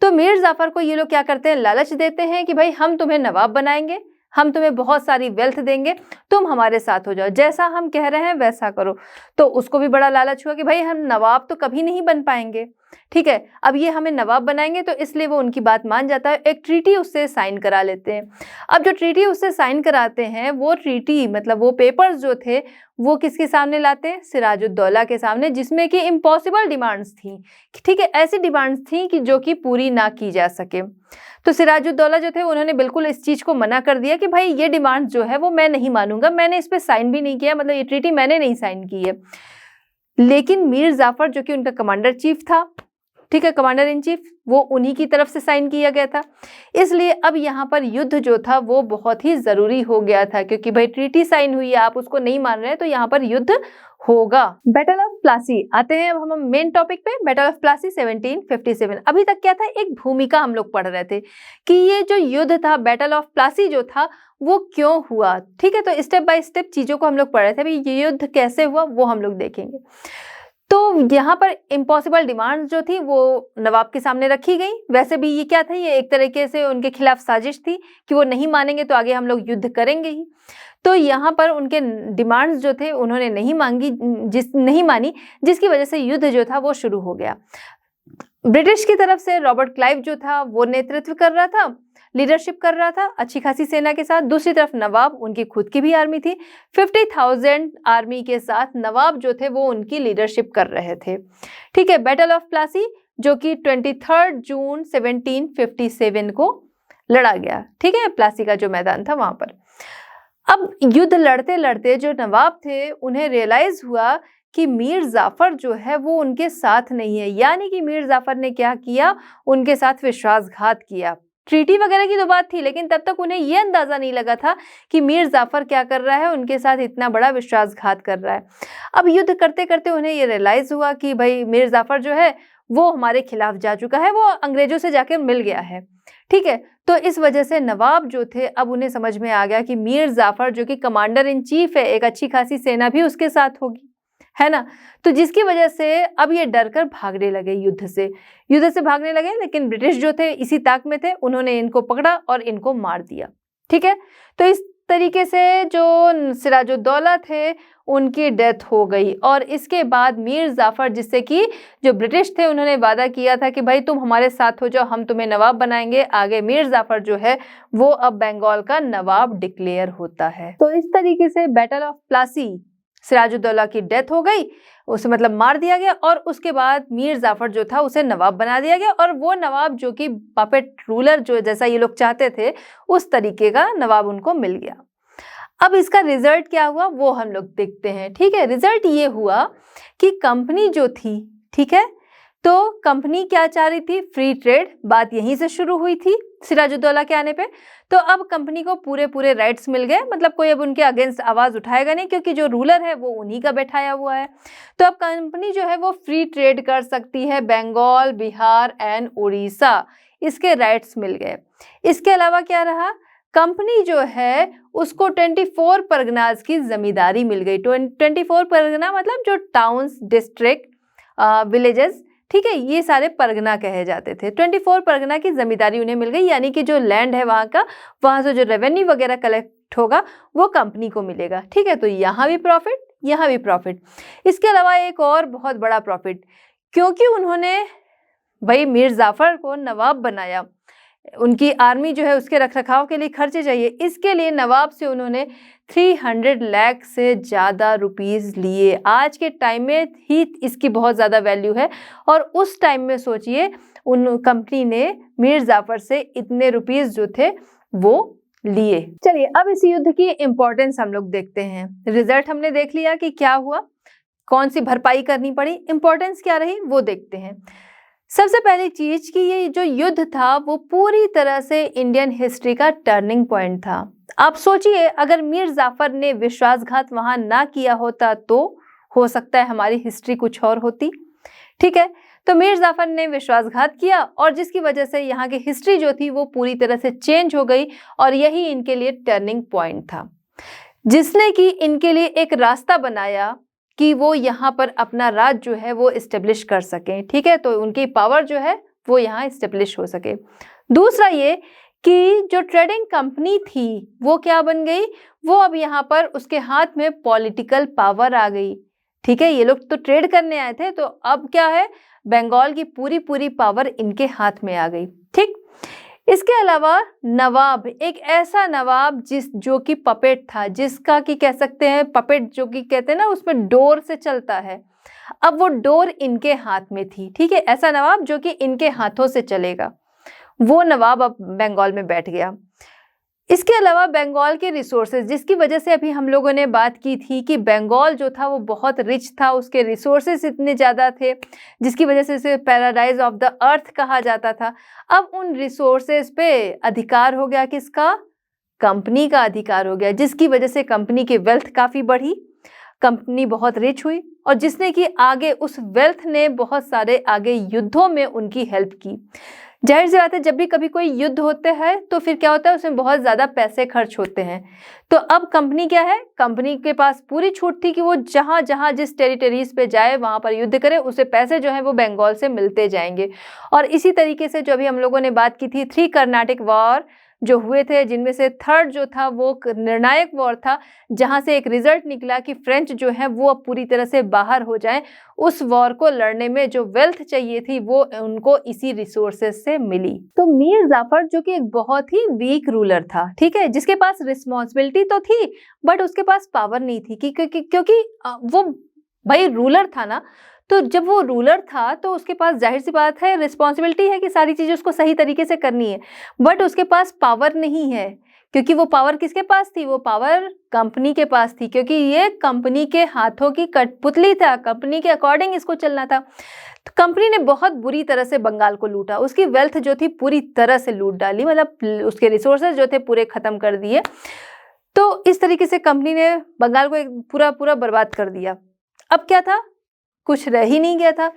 तो मीर जाफर को ये लोग क्या करते हैं? लालच देते हैं कि भाई हम तुम्हें नवाब बनाएंगे, हम तुम्हें बहुत सारी वेल्थ देंगे, तुम हमारे साथ हो जाओ, जैसा हम कह रहे हैं वैसा करो। तो उसको भी बड़ा लालच हुआ कि भाई हम नवाब तो कभी नहीं बन पाएंगे, ठीक है, अब ये हमें नवाब बनाएंगे, तो इसलिए वो उनकी बात मान जाता है। एक ट्रीटी उससे साइन करा लेते हैं। अब जो ट्रीटी उससे साइन कराते हैं, वो ट्रीटी मतलब वो पेपर्स जो थे वो किसके सामने लाते हैं? सिराजुद्दौला के सामने, जिसमें कि इम्पॉसिबल डिमांड्स थी। ठीक है, ऐसी डिमांड्स थी कि जो कि पूरी ना की जा सके। तो सिराजुद्दौला जो थे उन्होंने बिल्कुल इस चीज को मना कर दिया कि भाई ये डिमांड जो है वो मैं नहीं मानूंगा, मैंने इस पे साइन भी नहीं किया, मतलब ये ट्रीटी मैंने नहीं साइन की है। लेकिन मीर जाफर जो कि उनका कमांडर चीफ था, ठीक है, कमांडर इन चीफ, वो उन्हीं की तरफ से साइन किया गया था। इसलिए अब यहाँ पर युद्ध जो था वो बहुत ही जरूरी हो गया था, क्योंकि भाई ट्रीटी साइन हुई है, आप उसको नहीं मान रहे हैं, तो यहाँ पर युद्ध होगा। Battle of Plassey. आते हैं अब हम मेन टॉपिक पे, बैटल ऑफ प्लासी 1757। अभी तक क्या था? एक भूमिका हम लोग पढ़ रहे थे कि ये जो युद्ध था बैटल ऑफ प्लासी जो था वो क्यों हुआ। ठीक है, तो स्टेप बाय स्टेप चीजों को हम लोग पढ़ रहे थे, भाई ये युद्ध कैसे हुआ वो हम लोग देखेंगे। तो यहाँ पर इम्पॉसिबल डिमांड्स जो थी वो नवाब के सामने रखी गई। वैसे भी ये क्या था? ये एक तरीके से उनके खिलाफ साजिश थी कि वो नहीं मानेंगे तो आगे हम लोग युद्ध करेंगे ही। तो यहाँ पर उनके डिमांड्स जो थे उन्होंने नहीं मानी, जिसकी वजह से युद्ध जो था वो शुरू हो गया। ब्रिटिश की तरफ से रॉबर्ट क्लाइव जो था वो नेतृत्व कर रहा था, लीडरशिप कर रहा था अच्छी खासी सेना के साथ। दूसरी तरफ नवाब, उनकी खुद की भी आर्मी थी, 50,000 आर्मी के साथ नवाब जो थे वो उनकी लीडरशिप कर रहे थे। ठीक है, बैटल ऑफ प्लासी जो कि 23 जून 1757 को लड़ा गया। ठीक है, प्लासी का जो मैदान था वहां पर। अब युद्ध लड़ते लड़ते जो नवाब थे उन्हें रियलाइज हुआ कि मीर जाफर जो है वो उनके साथ नहीं है, यानी कि मीर जाफर ने क्या किया? उनके साथ विश्वासघात किया। ट्रीटी वगैरह की तो बात थी, लेकिन तब तक उन्हें यह अंदाजा नहीं लगा था कि मीर जाफर क्या कर रहा है, उनके साथ इतना बड़ा विश्वासघात कर रहा है। अब युद्ध करते करते उन्हें ये रियलाइज हुआ कि भाई मीर जाफर जो है वो हमारे खिलाफ जा चुका है, वो अंग्रेजों से जाकर मिल गया है। ठीक है, तो इस वजह से नवाब जो थे अब उन्हें समझ में आ गया कि मीर जाफर जो कि कमांडर इन चीफ है, एक अच्छी खासी सेना भी उसके साथ होगी, है ना। तो जिसकी वजह से अब ये डर कर भागने लगे, युद्ध से भागने लगे। लेकिन ब्रिटिश जो थे इसी ताक में थे, उन्होंने इनको पकड़ा और इनको मार दिया। ठीक है, तो इस तरीके से जो सिराजुद्दौला थे उनकी डेथ हो गई। और इसके बाद मीर जाफर, जिससे कि जो ब्रिटिश थे उन्होंने वादा किया था कि भाई तुम हमारे साथ हो जाओ, हम तुम्हें नवाब बनाएंगे, आगे मीर जाफर जो है वो अब बंगाल का नवाब डिक्लेयर होता है। तो इस तरीके से बैटल ऑफ प्लासी, सिराजुद्दौला की डेथ हो गई, उसे मतलब मार दिया गया, और उसके बाद मीर जाफर जो था उसे नवाब बना दिया गया। और वो नवाब जो कि पपेट रूलर जो जैसा ये लोग चाहते थे उस तरीके का नवाब उनको मिल गया। अब इसका रिजल्ट क्या हुआ वो हम लोग देखते हैं। ठीक है, रिजल्ट ये हुआ कि कंपनी जो थी, ठीक है, तो कंपनी क्या चाह रही थी? Free trade. बात यहीं से शुरू हुई थी सिराजुद्दौला के आने पे। तो अब कंपनी को पूरे राइट्स मिल गए, मतलब कोई अब उनके अगेंस्ट आवाज उठाएगा नहीं, क्योंकि जो रूलर है वो उन्हीं का बैठाया हुआ है। तो अब कंपनी जो है वो फ्री ट्रेड कर सकती है, बंगाल, बिहार एंड उड़ीसा, इसके राइट्स मिल गए। इसके अलावा क्या रहा? कंपनी जो है उसको 24 परगनाज की जमींदारी मिल गई। 24 परगना मतलब जो टाउन्स, डिस्ट्रिक्ट, विलेजेस, ठीक है, ये सारे परगना कहे जाते थे। 24 परगना की जमींदारी उन्हें मिल गई, यानी कि जो लैंड है वहां से जो रेवेन्यू वगैरह कलेक्ट होगा वो कंपनी को मिलेगा। ठीक है, तो यहाँ भी प्रॉफिट, यहाँ भी प्रॉफिट। इसके अलावा एक और बहुत बड़ा प्रॉफिट, क्योंकि उन्होंने भाई मीर जाफर को नवाब बनाया, उनकी आर्मी जो है उसके रखरखाव के लिए खर्चे चाहिए, इसके लिए नवाब से उन्होंने 300 लाख से ज़्यादा रुपीस लिए। आज के टाइम में ही इसकी बहुत ज़्यादा वैल्यू है, और उस टाइम में सोचिए उन कंपनी ने मीर जाफर से इतने रुपीस जो थे वो लिए। चलिए अब इस युद्ध की इंपॉर्टेंस हम लोग देखते हैं। रिजल्ट हमने देख लिया कि क्या हुआ, कौन सी भरपाई करनी पड़ी, इंपॉर्टेंस क्या रही वो देखते हैं। सबसे पहली चीज कि ये जो युद्ध था वो पूरी तरह से इंडियन हिस्ट्री का टर्निंग पॉइंट था। आप सोचिए अगर मीर जाफर ने विश्वासघात वहां ना किया होता तो हो सकता है हमारी हिस्ट्री कुछ और होती। ठीक है, तो मीर जाफर ने विश्वासघात किया और जिसकी वजह से यहाँ की हिस्ट्री जो थी वो पूरी तरह से चेंज हो गई, और यही इनके लिए टर्निंग पॉइंट था, जिसने कि इनके लिए एक रास्ता बनाया कि वो यहाँ पर अपना राज जो है वो इस्टेब्लिश कर सकें। ठीक है, तो उनकी पावर जो है वो यहाँ इस्टेब्लिश हो सके। दूसरा ये कि जो ट्रेडिंग कंपनी थी वो क्या बन गई, वो अब यहाँ पर उसके हाथ में पॉलिटिकल पावर आ गई। ठीक है, ये लोग तो ट्रेड करने आए थे, तो अब क्या है, बंगाल की पूरी पूरी पावर इनके हाथ में आ गई। ठीक, इसके अलावा नवाब, एक ऐसा नवाब जो कि पपेट था, जिसका कि कह सकते हैं पपेट जो कि कहते हैं ना उसमें डोर से चलता है, अब वो डोर इनके हाथ में थी। ठीक है, ऐसा नवाब जो कि इनके हाथों से चलेगा, वो नवाब अब बंगाल में बैठ गया। इसके अलावा बंगाल के रिसोर्सेज, जिसकी वजह से अभी हम लोगों ने बात की थी कि बंगाल जो था वो बहुत रिच था, उसके रिसोर्सेज इतने ज़्यादा थे जिसकी वजह से इसे पैराडाइज ऑफ द अर्थ कहा जाता था। अब उन रिसोर्सेज पे अधिकार हो गया किसका, कंपनी का अधिकार हो गया, जिसकी वजह से कंपनी की वेल्थ काफ़ी बढ़ी, कंपनी बहुत रिच हुई, और जिसने कि आगे उस वेल्थ ने बहुत सारे आगे युद्धों में उनकी हेल्प की। जाहिर सी बात है, जब भी कभी कोई युद्ध होते हैं तो फिर क्या होता है, उसमें बहुत ज़्यादा पैसे खर्च होते हैं। तो अब कंपनी क्या है, कंपनी के पास पूरी छूट थी कि वो जहाँ जहाँ जिस टेरिटरीज पे जाए वहाँ पर युद्ध करे, उसे पैसे जो है वो बंगाल से मिलते जाएंगे। और इसी तरीके से जो अभी हम लोगों ने बात की थी 3 कर्नाटिक वॉर जो हुए थे, जिनमें से थर्ड जो था वो निर्णायक वॉर था, जहां से एक रिजल्ट निकला कि फ्रेंच जो है वो अब पूरी तरह से बाहर हो जाएं। उस वॉर को लड़ने में जो वेल्थ चाहिए थी वो उनको इसी रिसोर्सेज से मिली। तो मीर जाफर जो कि एक बहुत ही वीक रूलर था, ठीक है, जिसके पास रिस्पॉन्सिबिलिटी तो थी बट उसके पास पावर नहीं थी, क्योंकि वो भाई रूलर था ना, तो जब वो रूलर था तो उसके पास जाहिर सी बात है रिस्पॉन्सिबिलिटी है कि सारी चीज़ें उसको सही तरीके से करनी है, बट उसके पास पावर नहीं है। क्योंकि वो पावर किसके पास थी, वो पावर कंपनी के पास थी, क्योंकि ये कंपनी के हाथों की कठपुतली था, कंपनी के अकॉर्डिंग इसको चलना था। तो कंपनी ने बहुत बुरी तरह से बंगाल को लूटा, उसकी वेल्थ जो थी पूरी तरह से लूट डाली, मतलब उसके रिसोर्सेज जो थे पूरे खत्म कर दिए। तो इस तरीके से कंपनी ने बंगाल को एक पूरा बर्बाद कर दिया। अब क्या था, कुछ रह ही नहीं गया था।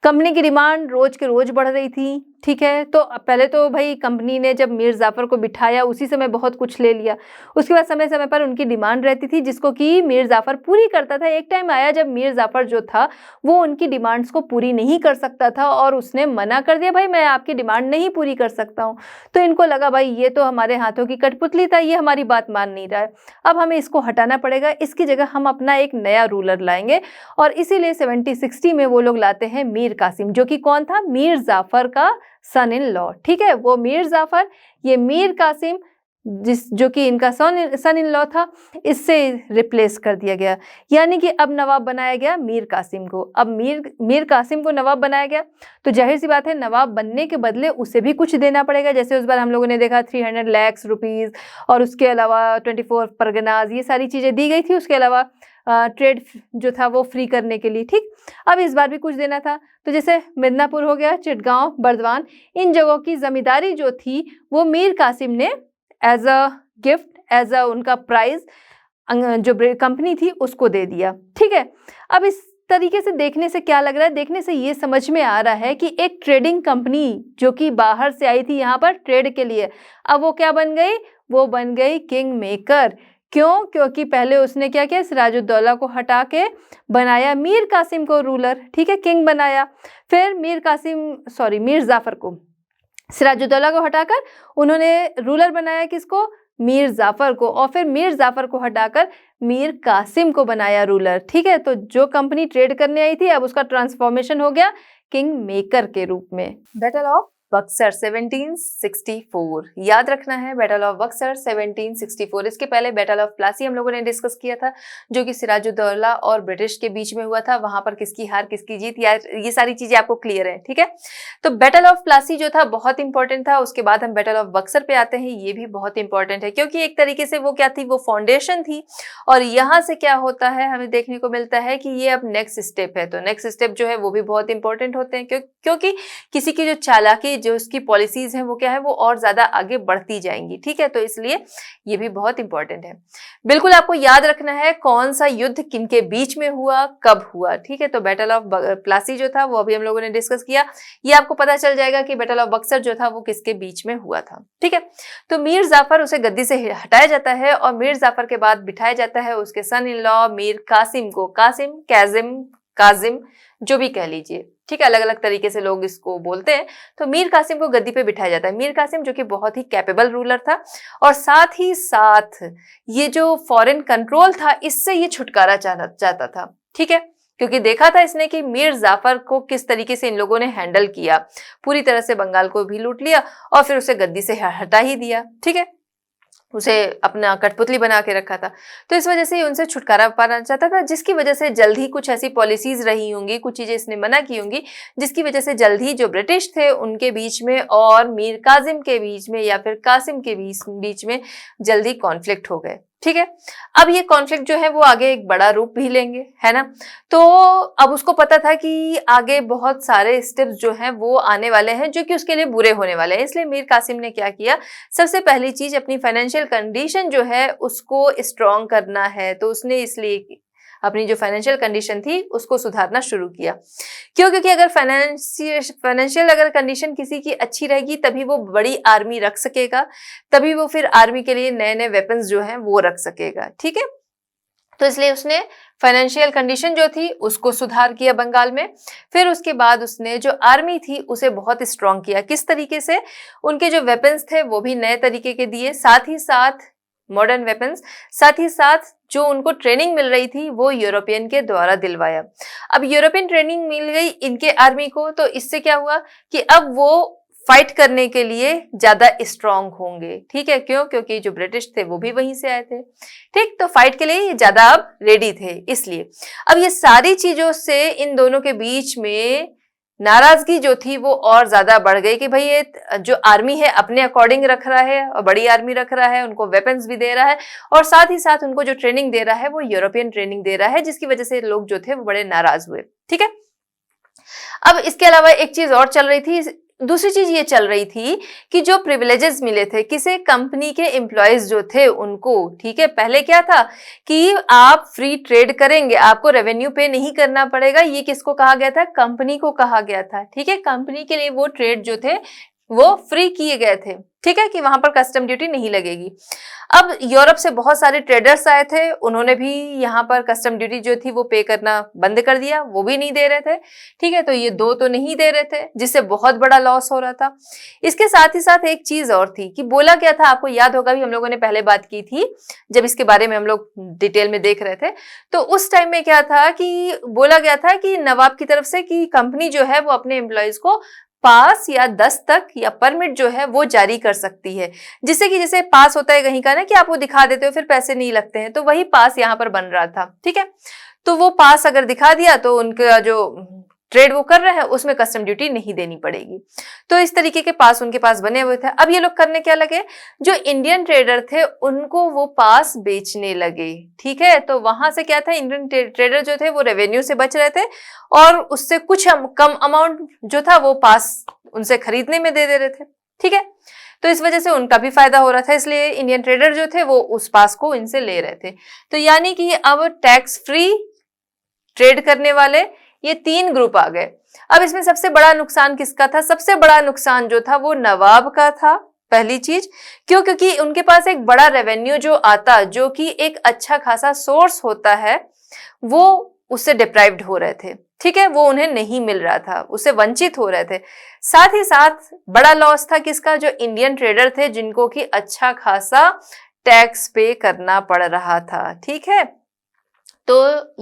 कंपनी की डिमांड रोज के रोज बढ़ रही थी, ठीक है। तो पहले तो भाई कंपनी ने जब मीर जाफर को बिठाया उसी समय बहुत कुछ ले लिया, उसके बाद समय समय पर उनकी डिमांड रहती थी जिसको कि मीर जाफर पूरी करता था। एक टाइम आया जब मीर जाफर जो था वो उनकी डिमांड्स को पूरी नहीं कर सकता था और उसने मना कर दिया, भाई मैं आपकी डिमांड नहीं पूरी कर सकता हूँ। तो इनको लगा भाई ये तो हमारे हाथों की कठपुतली था, ये हमारी बात मान नहीं रहा है, अब हमें इसको हटाना पड़ेगा, इसकी जगह हम अपना एक नया रूलर लाएंगे। और इसीलिए 1760 में वो लोग लाते हैं मीर कासिम, जो कि कौन था, मीर जाफर का सन इन लॉ, ठीक है। वो मीर जाफर, ये मीर कासिम जो कि इनका सन इन लॉ था, इससे रिप्लेस कर दिया गया। यानी कि अब नवाब बनाया गया मीर कासिम को। अब मीर कासिम को नवाब बनाया गया तो जाहिर सी बात है नवाब बनने के बदले उसे भी कुछ देना पड़ेगा। जैसे उस बार हम लोगों ने देखा 300 लाख रुपीस और उसके अलावा 24 परगनाज, ये सारी चीज़ें दी गई थी। उसके अलावा ट्रेड जो था वो फ्री करने के लिए, ठीक। अब इस बार भी कुछ देना था, तो जैसे मिदनापुर हो गया, चिटगांव, बर्दवान, इन जगहों की जमींदारी जो थी वो मीर कासिम ने as a gift, as a उनका प्राइज जो कंपनी थी उसको दे दिया, ठीक है। अब इस तरीके से देखने से क्या लग रहा है, देखने से ये समझ में आ रहा है कि एक ट्रेडिंग कंपनी जो कि बाहर से आई थी यहाँ पर ट्रेड के लिए, अब वो क्या बन गई, वो बन गई किंग मेकर। क्यों? क्योंकि पहले उसने क्या किया, सिराजुद्दौला को हटा के बनाया मीर कासिम को रूलर, ठीक है, किंग बनाया। फिर मीर जाफर को, सिराजुद्दौला को हटाकर उन्होंने रूलर बनाया किसको, मीर जाफर को, और फिर मीर जाफर को हटाकर मीर कासिम को बनाया रूलर, ठीक है। तो जो कंपनी ट्रेड करने आई थी अब उसका ट्रांसफॉर्मेशन हो गया किंग मेकर के रूप में। बैटल ऑफ बक्सर 1764, याद रखना है बैटल ऑफ बक्सर 1764। इसके पहले बैटल ऑफ प्लासी हम लोगों ने डिस्कस किया था, जो कि सिराजुद्दौला और ब्रिटिश के बीच में हुआ था। वहां पर किसकी हार किसकी जीत, ये सारी चीजें आपको क्लियर है, ठीक है। तो बैटल ऑफ प्लासी जो था बहुत इंपॉर्टेंट था। उसके बाद हम बैटल ऑफ बक्सर पे आते हैं, ये भी बहुत इंपॉर्टेंट है, क्योंकि एक तरीके से वो क्या थी, वो फाउंडेशन थी। और यहाँ से क्या होता है, हमें देखने को मिलता है कि ये अब नेक्स्ट स्टेप है। तो नेक्स्ट स्टेप जो है वो भी बहुत इंपॉर्टेंट होते हैं, क्योंकि किसी की जो चालाकी, जो उसकी पॉलिसीज हैं, वो क्या है, वो और ज्यादा आगे बढ़ती जाएंगी, ठीक है। तो इसलिए ये भी बहुत इंपॉर्टेंट है। बिल्कुल आपको याद रखना है कौन सा युद्ध किनके बीच में हुआ, कब हुआ, ठीक है। तो बैटल ऑफ प्लासी जो था वो अभी हम लोगों ने डिस्कस किया। ये आपको पता चल जाएगा कि बैटल ऑफ बक्सर जो था वो किसके बीच में हुआ था, ठीक है। तो मीर जाफर, उसे गद्दी से हटाया जाता है और मीर जाफर के बाद बिठाया जाता है उसके सन इन लॉ मीर कासिम को। काजिम जो भी कह लीजिए, ठीक है, अलग अलग तरीके से लोग इसको बोलते हैं। तो मीर कासिम को गद्दी पे बिठाया जाता है। मीर कासिम जो कि बहुत ही कैपेबल रूलर था, और साथ ही साथ ये जो फॉरेन कंट्रोल था, इससे ये छुटकारा चाहता था, ठीक है। क्योंकि देखा था इसने कि मीर जाफर को किस तरीके से इन लोगों ने हैंडल किया, पूरी तरह से बंगाल को भी लूट लिया और फिर उसे गद्दी से हटा ही दिया, ठीक है। उसे अपना कठपुतली बना के रखा था। तो इस वजह से ही उनसे छुटकारा पाना चाहता था, जिसकी वजह से जल्द ही कुछ ऐसी पॉलिसीज रही होंगी, कुछ चीजें इसने मना की होंगी, जिसकी वजह से जल्द ही जो ब्रिटिश थे उनके बीच में और मीर कासिम के बीच में या फिर कासिम के बीच में जल्दी कॉन्फ्लिक्ट हो गए, ठीक है। अब ये कॉन्फ्लिक्ट जो है वो आगे एक बड़ा रूप भी लेंगे, है ना। तो अब उसको पता था कि आगे बहुत सारे स्टेप्स जो हैं वो आने वाले हैं, जो कि उसके लिए बुरे होने वाले हैं। इसलिए मीर कासिम ने क्या किया, सबसे पहली चीज अपनी फाइनेंशियल कंडीशन जो है उसको स्ट्रॉन्ग करना है। तो उसने इसलिए अपनी जो फाइनेंशियल कंडीशन थी उसको सुधारना शुरू किया। क्यों? क्योंकि अगर फाइनेंशियल अगर कंडीशन किसी की अच्छी रहेगी, तभी वो बड़ी आर्मी रख सकेगा, तभी वो फिर आर्मी के लिए नए नए वेपन्स जो हैं वो रख सकेगा, ठीक है। तो इसलिए उसने फाइनेंशियल कंडीशन जो थी उसको सुधार किया बंगाल में। फिर उसके बाद उसने जो आर्मी थी उसे बहुत स्ट्रॉन्ग किया। किस तरीके से? उनके जो वेपन्स थे वो भी नए तरीके के दिए, साथ ही साथ मॉडर्न वेपन्स, साथ ही साथ जो उनको ट्रेनिंग मिल रही थी वो यूरोपियन के द्वारा दिलवाया। अब यूरोपियन ट्रेनिंग मिल गई इनके आर्मी को, तो इससे क्या हुआ कि अब वो फाइट करने के लिए ज्यादा स्ट्रांग होंगे, ठीक है। क्यों? क्योंकि जो ब्रिटिश थे वो भी वहीं से आए थे, ठीक। तो फाइट के लिए ये ज्यादा अब रेडी थे, इसलिए अब ये सारी चीजों से इन दोनों के बीच में नाराजगी जो थी वो और ज्यादा बढ़ गई कि भाई ये जो आर्मी है अपने अकॉर्डिंग रख रहा है और बड़ी आर्मी रख रहा है, उनको वेपन्स भी दे रहा है और साथ ही साथ उनको जो ट्रेनिंग दे रहा है वो यूरोपियन ट्रेनिंग दे रहा है, जिसकी वजह से लोग जो थे वो बड़े नाराज हुए, ठीक है। अब इसके अलावा एक चीज और चल रही थी, दूसरी चीज ये चल रही थी कि जो प्रिविलेजेस मिले थे किसे, कंपनी के एम्प्लॉयज जो थे उनको, ठीक है। पहले क्या था कि आप फ्री ट्रेड करेंगे, आपको रेवेन्यू पे नहीं करना पड़ेगा, ये किसको कहा गया था? कंपनी को कहा गया था, ठीक है। कंपनी के लिए वो ट्रेड जो थे वो फ्री किए गए थे, ठीक है, कि वहां पर कस्टम ड्यूटी नहीं लगेगी। अब यूरोप से बहुत सारे ट्रेडर्स आए थे, उन्होंने भी यहाँ पर कस्टम ड्यूटी जो थी वो पे करना बंद कर दिया, वो भी नहीं दे रहे थे, ठीक है। तो ये दो तो नहीं दे रहे थे, जिससे बहुत बड़ा लॉस हो रहा था। इसके साथ ही साथ एक चीज और थी कि बोला क्या था, आपको याद होगा भी हम लोगों ने पहले बात की थी जब इसके बारे में हम लोग डिटेल में देख रहे थे। तो उस टाइम में क्या था कि बोला गया था कि नवाब की तरफ से कि कंपनी जो है वो अपने एम्प्लॉयज को पास या दस्तक या परमिट जो है वो जारी कर सकती है, जिससे कि जैसे पास होता है कहीं का ना कि आप वो दिखा देते हो फिर पैसे नहीं लगते हैं, तो वही पास यहाँ पर बन रहा था, ठीक है। तो वो पास अगर दिखा दिया तो उनका जो ट्रेड वो कर रहे हैं उसमें कस्टम ड्यूटी नहीं देनी पड़ेगी। तो इस तरीके के पास उनके पास बने हुए थे। अब ये लोग करने क्या लगे, जो इंडियन ट्रेडर थे उनको वो पास बेचने लगे, ठीक है। तो वहां से क्या था, इंडियन ट्रेडर जो थे वो रेवेन्यू से बच रहे थे और उससे कुछ कम अमाउंट जो था वो पास उनसे खरीदने में दे रहे थे, ठीक है। तो इस वजह से उनका भी फायदा हो रहा था, इसलिए इंडियन ट्रेडर जो थे वो उस पास को इनसे ले रहे थे। तो यानी कि अब टैक्स फ्री ट्रेड करने वाले ये तीन ग्रुप आ गए। अब इसमें सबसे बड़ा नुकसान किसका था? सबसे बड़ा नुकसान जो था वो नवाब का था, पहली चीज। क्यों? क्योंकि उनके पास एक बड़ा रेवेन्यू जो आता, जो कि एक अच्छा खासा सोर्स होता है, वो उससे डिप्राइव्ड हो रहे थे, ठीक है। वो उन्हें नहीं मिल रहा था, उससे वंचित हो रहे थे। साथ ही साथ बड़ा लॉस था किसका? जो इंडियन ट्रेडर थे, जिनको कि अच्छा खासा टैक्स पे करना पड़ रहा था, ठीक है। तो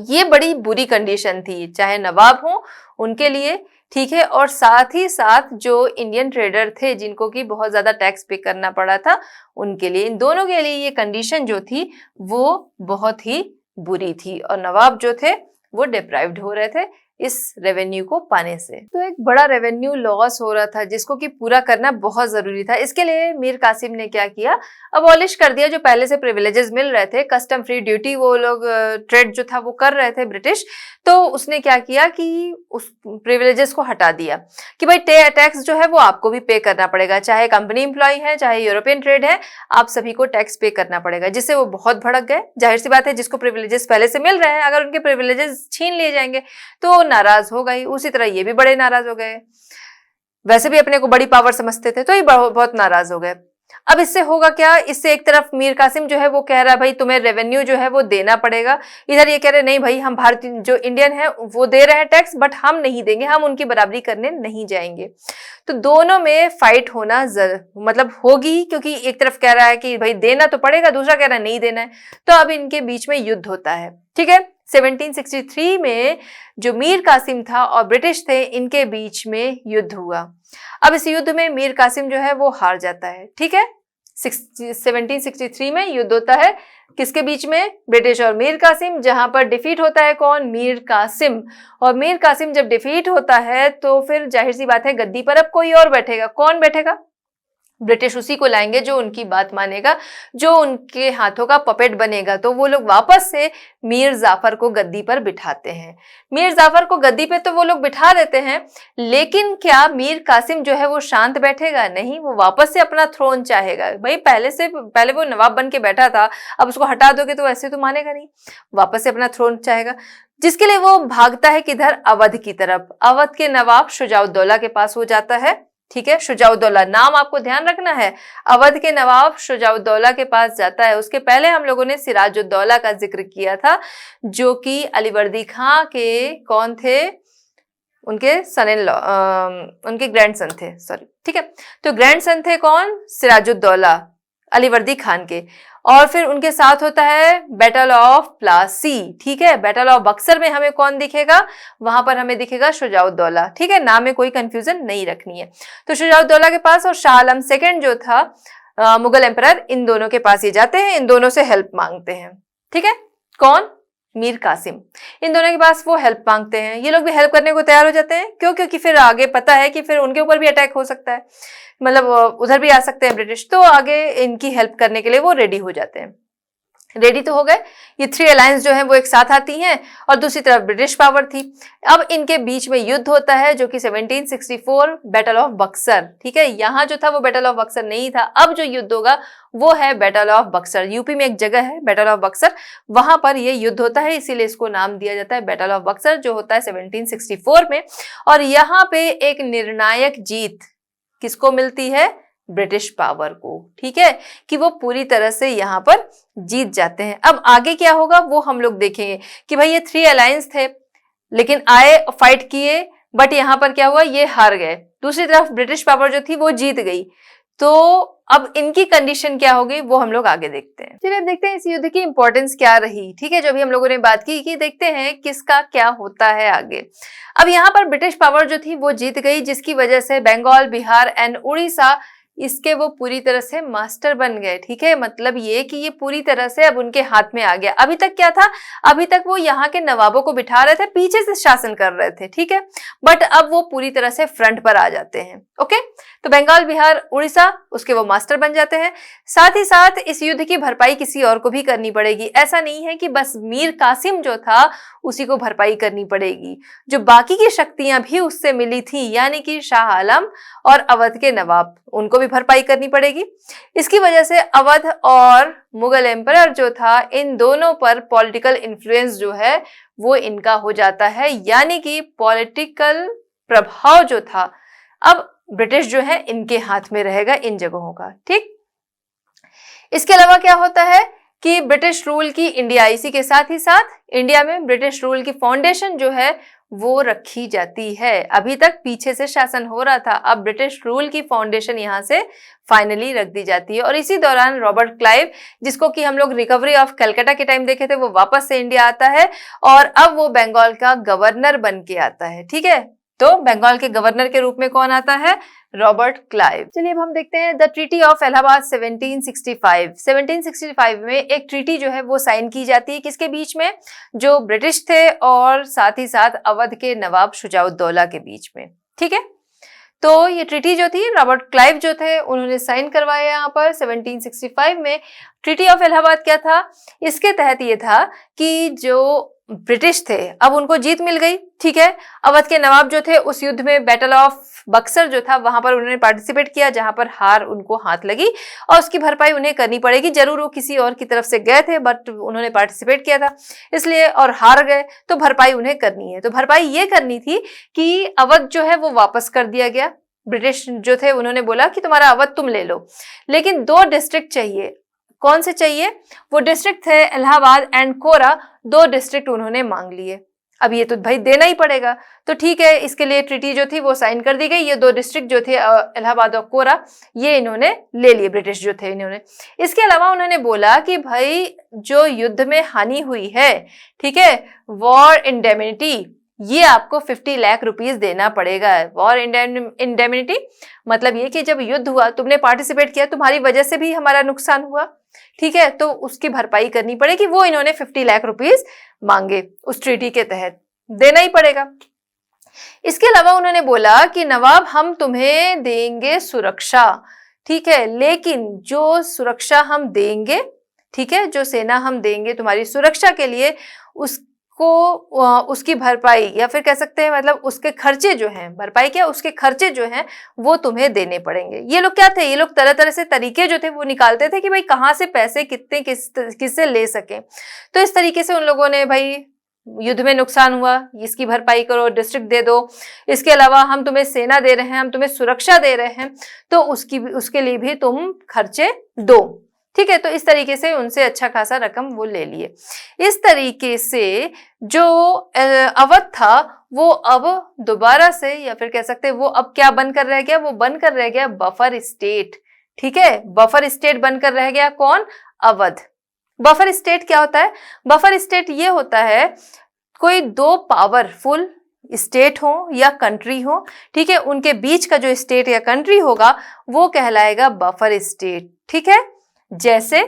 ये बड़ी बुरी कंडीशन थी, चाहे नवाब हो उनके लिए, ठीक है, और साथ ही साथ जो इंडियन ट्रेडर थे जिनको कि बहुत ज्यादा टैक्स पे करना पड़ा था उनके लिए, इन दोनों के लिए ये कंडीशन जो थी वो बहुत ही बुरी थी और नवाब जो थे वो डिप्राइव्ड हो रहे थे इस रेवेन्यू को पाने से। तो एक बड़ा रेवेन्यू लॉस हो रहा था जिसको कि पूरा करना बहुत जरूरी था। इसके लिए मीर कासिम ने क्या किया, अबॉलिश कर दिया जो पहले से प्रिविलेजेस मिल रहे थे, कस्टम फ्री ड्यूटी वो लोग ट्रेड जो था वो कर रहे थे ब्रिटिश, तो उसने क्या किया कि उस प्रिविलेजेस को हटा दिया कि भाई टैक्स जो है वो आपको भी पे करना पड़ेगा, चाहे कंपनी एम्प्लॉय है चाहे यूरोपियन ट्रेड है, आप सभी को टैक्स पे करना पड़ेगा, जिससे वो बहुत भड़क गए। जाहिर सी बात है जिसको प्रिविलेजेस पहले से मिल रहे हैं अगर उनके प्रिविलेजेस छीन लिए जाएंगे तो नाराज हो गई। उसी तरह ये भी बड़े नाराज हो गए, वैसे भी अपने को बड़ी पावर समझते थे तो ये बहुत नाराज हो गए। अब इससे होगा क्या, इससे एक तरफ मीर कासिम जो है वो कह रहा है भाई तुम्हें रेवेन्यू जो है वो देना पड़ेगा, इधर ये कह रहे नहीं भाई हम भारतीय जो इंडियन है वो दे रहे हैं टैक्स बट हम नहीं देंगे, हम उनकी बराबरी करने नहीं जाएंगे। तो दोनों में फाइट होना मतलब होगी, क्योंकि एक तरफ कह रहा है कि भाई देना तो पड़ेगा, दूसरा कह रहा है नहीं देना है, तो अब इनके बीच में युद्ध होता है। ठीक है, 1763 में जो मीर कासिम था और ब्रिटिश थे इनके बीच में युद्ध हुआ। अब इस युद्ध में मीर कासिम जो है वो हार जाता है। ठीक है, 1763 में युद्ध होता है किसके बीच में, ब्रिटिश और मीर कासिम, जहां पर डिफीट होता है कौन, मीर कासिम। और मीर कासिम जब डिफीट होता है तो फिर जाहिर सी बात है गद्दी पर अब कोई और बैठेगा। कौन बैठेगा, ब्रिटिश उसी को लाएंगे जो उनकी बात मानेगा, जो उनके हाथों का पपेट बनेगा। तो वो लोग वापस से मीर जाफर को गद्दी पर बिठाते हैं। मीर जाफर को गद्दी पे तो वो लोग बिठा देते हैं, लेकिन क्या मीर कासिम जो है वो शांत बैठेगा, नहीं, वो वापस से अपना थ्रोन चाहेगा। भाई पहले वो नवाब बन के बैठा था, अब उसको हटा दोगे तो वैसे तो मानेगा नहीं, वापस से अपना थ्रोन चाहेगा, जिसके लिए वो भागता है किधर, अवध की तरफ। अवध के नवाब शुजाउद्दौला के पास हो जाता है। ठीक है, शुजाउद्दौला नाम आपको ध्यान रखना है, अवध के नवाब शुजाउद्दौला के पास जाता है। उसके पहले हम लोगों ने सिराजुद्दौला का जिक्र किया था जो कि अलीवर्दी खां के कौन थे, उनके सन इन लॉ, उनके ग्रैंडसन थे, सॉरी। ठीक है, तो ग्रैंडसन थे कौन, सिराजुद्दौला अलीवर्दी खान के। और फिर उनके साथ होता है बैटल ऑफ प्लासी। ठीक है, बैटल ऑफ बक्सर में हमें कौन दिखेगा, वहां पर हमें दिखेगा शुजाउद्दौला। ठीक है, नाम में कोई कंफ्यूजन नहीं रखनी है। तो शुजाउद्दौला के पास और शाह आलम सेकंड जो था मुगल एम्परर, इन दोनों के पास ये जाते हैं, इन दोनों से हेल्प मांगते हैं। ठीक है, कौन, मीर कासिम, इन दोनों के पास वो हेल्प मांगते हैं। ये लोग भी हेल्प करने को तैयार हो जाते हैं, क्यों, क्योंकि फिर आगे पता है कि फिर उनके ऊपर भी अटैक हो सकता है, मतलब उधर भी आ सकते हैं ब्रिटिश, तो आगे इनकी हेल्प करने के लिए वो रेडी हो जाते हैं। रेडी तो हो गए, ये थ्री अलायंस जो है वो एक साथ आती हैं और दूसरी तरफ ब्रिटिश पावर थी। अब इनके बीच में युद्ध होता है जो कि 1764 बैटल ऑफ बक्सर। ठीक है, यहाँ जो था वो बैटल ऑफ बक्सर नहीं था, अब जो युद्ध होगा वो है बैटल ऑफ बक्सर। यूपी में एक जगह है बैटल ऑफ बक्सर, वहां पर ये युद्ध होता है, इसीलिए इसको नाम दिया जाता है बैटल ऑफ बक्सर, जो होता है 1764 में। और यहाँ पे एक निर्णायक जीत किसको मिलती है, ब्रिटिश पावर को। ठीक है, कि वो पूरी तरह से यहाँ पर जीत जाते हैं। अब आगे क्या होगा वो हम लोग देखेंगे कि भाई ये थ्री अलायंस थे, लेकिन आए फाइट किए, बट यहाँ पर क्या हुआ, ये हार गए। दूसरी तरफ ब्रिटिश पावर जो थी वो जीत गई। तो अब इनकी कंडीशन क्या होगी वो हम लोग आगे देखते हैं। चलिए अब देखते हैं इस युद्ध की इंपॉर्टेंस क्या रही। ठीक है, जो भी हम लोगों ने बात की कि देखते हैं किसका क्या होता है आगे। अब यहाँ पर ब्रिटिश पावर जो थी वो जीत गई, जिसकी वजह से बंगाल, बिहार एंड उड़ीसा इसके वो पूरी तरह से मास्टर बन गए। ठीक है, मतलब ये कि ये पूरी तरह से अब उनके हाथ में आ गया। अभी तक क्या था, अभी तक वो यहाँ के नवाबों को बिठा रहे थे, पीछे से शासन कर रहे थे। ठीक है, बट अब वो पूरी तरह से फ्रंट पर आ जाते हैं। ओके, तो बंगाल, बिहार, उड़ीसा उसके वो मास्टर बन जाते हैं। साथ ही साथ इस युद्ध की भरपाई किसी और को भी करनी पड़ेगी। ऐसा नहीं है कि बस मीर कासिम जो था उसी को भरपाई करनी पड़ेगी, जो बाकी की शक्तियां भी उससे मिली थी, यानी कि शाह आलम और अवध के नवाब, उनको भी भरपाई करनी पड़ेगी। इसकी वजह से अवध और मुगल एम्परर जो था, इन दोनों पर पॉलिटिकल इन्फ्लुएंस जो है वो इनका हो जाता है, यानी कि पॉलिटिकल प्रभाव जो था अब ब्रिटिश जो है इनके हाथ में रहेगा इन जगहों का। ठीक, इसके अलावा क्या होता है कि ब्रिटिश रूल की इंडिया, इसी के साथ ही साथ इंडिया में ब्रिटिश रूल की फाउंडेशन जो है वो रखी जाती है। अभी तक पीछे से शासन हो रहा था, अब ब्रिटिश रूल की फाउंडेशन यहाँ से फाइनली रख दी जाती है। और इसी दौरान रॉबर्ट क्लाइव, जिसको कि हम लोग रिकवरी ऑफ कलकत्ता के टाइम देखे थे, वो वापस से इंडिया आता है और अब वो बंगाल का गवर्नर बन के आता है। ठीक है, तो बंगाल के गवर्नर के रूप में कौन आता है? Robert Clive. चलिए अब हम देखते हैं द ट्रीटी ऑफ इलाहाबाद 1765। 1765 में एक ट्रीटी जो है वो साइन की जाती है, किसके बीच में? जो ब्रिटिश थे और साथ ही साथ अवध के नवाब शुजाउद्दौला के बीच में। ठीक है, तो ये ट्रीटी जो थी रॉबर्ट क्लाइव जो थे उन्होंने साइन करवाया यहाँ पर 1765 में। ट्रीटी ऑफ इलाहाबाद क्या था? इसके तहत ये था कि जो ब्रिटिश थे अब उनको जीत मिल गई। ठीक है, अवध के नवाब जो थे उस युद्ध में बैटल ऑफ बक्सर जो था वहां पर उन्होंने पार्टिसिपेट किया, जहां पर हार उनको हाथ लगी और उसकी भरपाई उन्हें करनी पड़ेगी। जरूर वो किसी और की तरफ से गए थे बट उन्होंने पार्टिसिपेट किया था इसलिए, और हार गए तो भरपाई उन्हें करनी है। तो भरपाई ये करनी थी कि अवध जो है वो वापस कर दिया गया। ब्रिटिश जो थे उन्होंने बोला कि तुम्हारा अवध तुम ले लो, लेकिन 2 डिस्ट्रिक्ट चाहिए। कौन से चाहिए? वो डिस्ट्रिक्ट थे इलाहाबाद एंड कोरा, 2 डिस्ट्रिक्ट उन्होंने मांग लिए। अब ये तो भाई देना ही पड़ेगा, तो ठीक है, इसके लिए ट्रीटी जो थी वो साइन कर दी गई। ये 2 डिस्ट्रिक्ट जो थे इलाहाबाद और कोरा, ये इन्होंने ले लिए, ब्रिटिश जो थे इन्होंने। इसके अलावा उन्होंने बोला कि भाई जो युद्ध में हानि हुई है, ठीक है, वॉर इंडेमिनिटी, ये आपको 50 लाख रुपीस देना पड़ेगा। वॉर इंडेमिनिटी मतलब ये कि जब युद्ध हुआ, तुमने पार्टिसिपेट किया, तुम्हारी वजह से भी हमारा नुकसान हुआ, ठीक है, तो उसकी भरपाई करनी पड़ेगी। वो इन्होंने 50 लाख रुपीस मांगे, उस ट्रीटी के तहत देना ही पड़ेगा। इसके अलावा उन्होंने बोला कि नवाब हम तुम्हें देंगे सुरक्षा, ठीक है, लेकिन जो सुरक्षा हम देंगे, ठीक है, जो सेना हम देंगे तुम्हारी सुरक्षा के लिए, उसकी भरपाई या फिर कह सकते हैं मतलब उसके खर्चे जो हैं, भरपाई क्या, उसके खर्चे जो हैं वो तुम्हें देने पड़ेंगे। ये लोग क्या थे? ये लोग तरह तरह से तरीके जो थे वो निकालते थे कि भाई कहाँ से पैसे कितने किससे ले सकें। तो इस तरीके से उन लोगों ने भाई युद्ध में नुकसान हुआ, इसकी भरपाई करो, डिस्ट्रिक्ट दे दो, इसके अलावा हम तुम्हें सेना दे रहे हैं, हम तुम्हें सुरक्षा दे रहे हैं, तो उसके लिए भी तुम खर्चे दो। ठीक है, तो इस तरीके से उनसे अच्छा खासा रकम वो ले लिए। इस तरीके से जो अवध था वो अब दोबारा से या फिर कह सकते हैं वो अब क्या बनकर रह गया? वो बनकर रह गया बफर स्टेट। ठीक है, बफर स्टेट बनकर रह गया कौन? अवध। बफर स्टेट क्या होता है? बफर स्टेट ये होता है कोई 2 पावरफुल स्टेट हो या कंट्री हो, ठीक है, उनके बीच का जो स्टेट या कंट्री होगा वो कहलाएगा बफर स्टेट। ठीक है, जैसे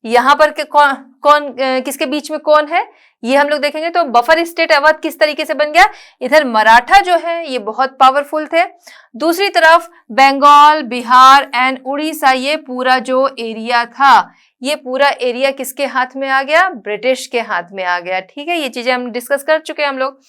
यहां पर कौन किसके बीच में कौन है ये हम लोग देखेंगे। तो बफर स्टेट अवध किस तरीके से बन गया? इधर मराठा जो है ये बहुत पावरफुल थे, दूसरी तरफ बंगाल, बिहार एंड उड़ीसा, ये पूरा जो एरिया था, ये पूरा एरिया किसके हाथ में आ गया? ब्रिटिश के हाथ में आ गया। ठीक है, ये चीजें हम डिस्कस कर चुके हैं हम लोग।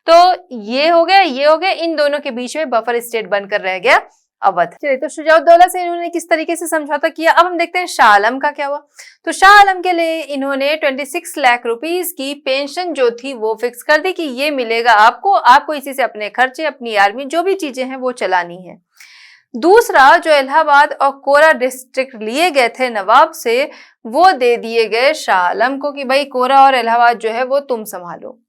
तो ये हो गया, ये हो गया, इन दोनों के बीच में बफर स्टेट बनकर रह गया अवध। चलिए, तो शुजाउद्दौला से इन्होंने किस तरीके से समझौता किया, अब हम देखते हैं शाह आलम का क्या हुआ। तो शाह आलम के लिए इन्होंने 26 लाख रुपीस की पेंशन जो थी वो फिक्स कर दी कि ये मिलेगा आपको इसी से अपने खर्चे, अपनी आर्मी, जो भी चीजें हैं वो चलानी है। दूसरा, जो इलाहाबाद और कोरा डिस्ट्रिक्ट लिए गए थे नवाब से, वो दे दिए गए शाह आलम को कि भाई कोरा और इलाहाबाद जो है वो तुम संभालो।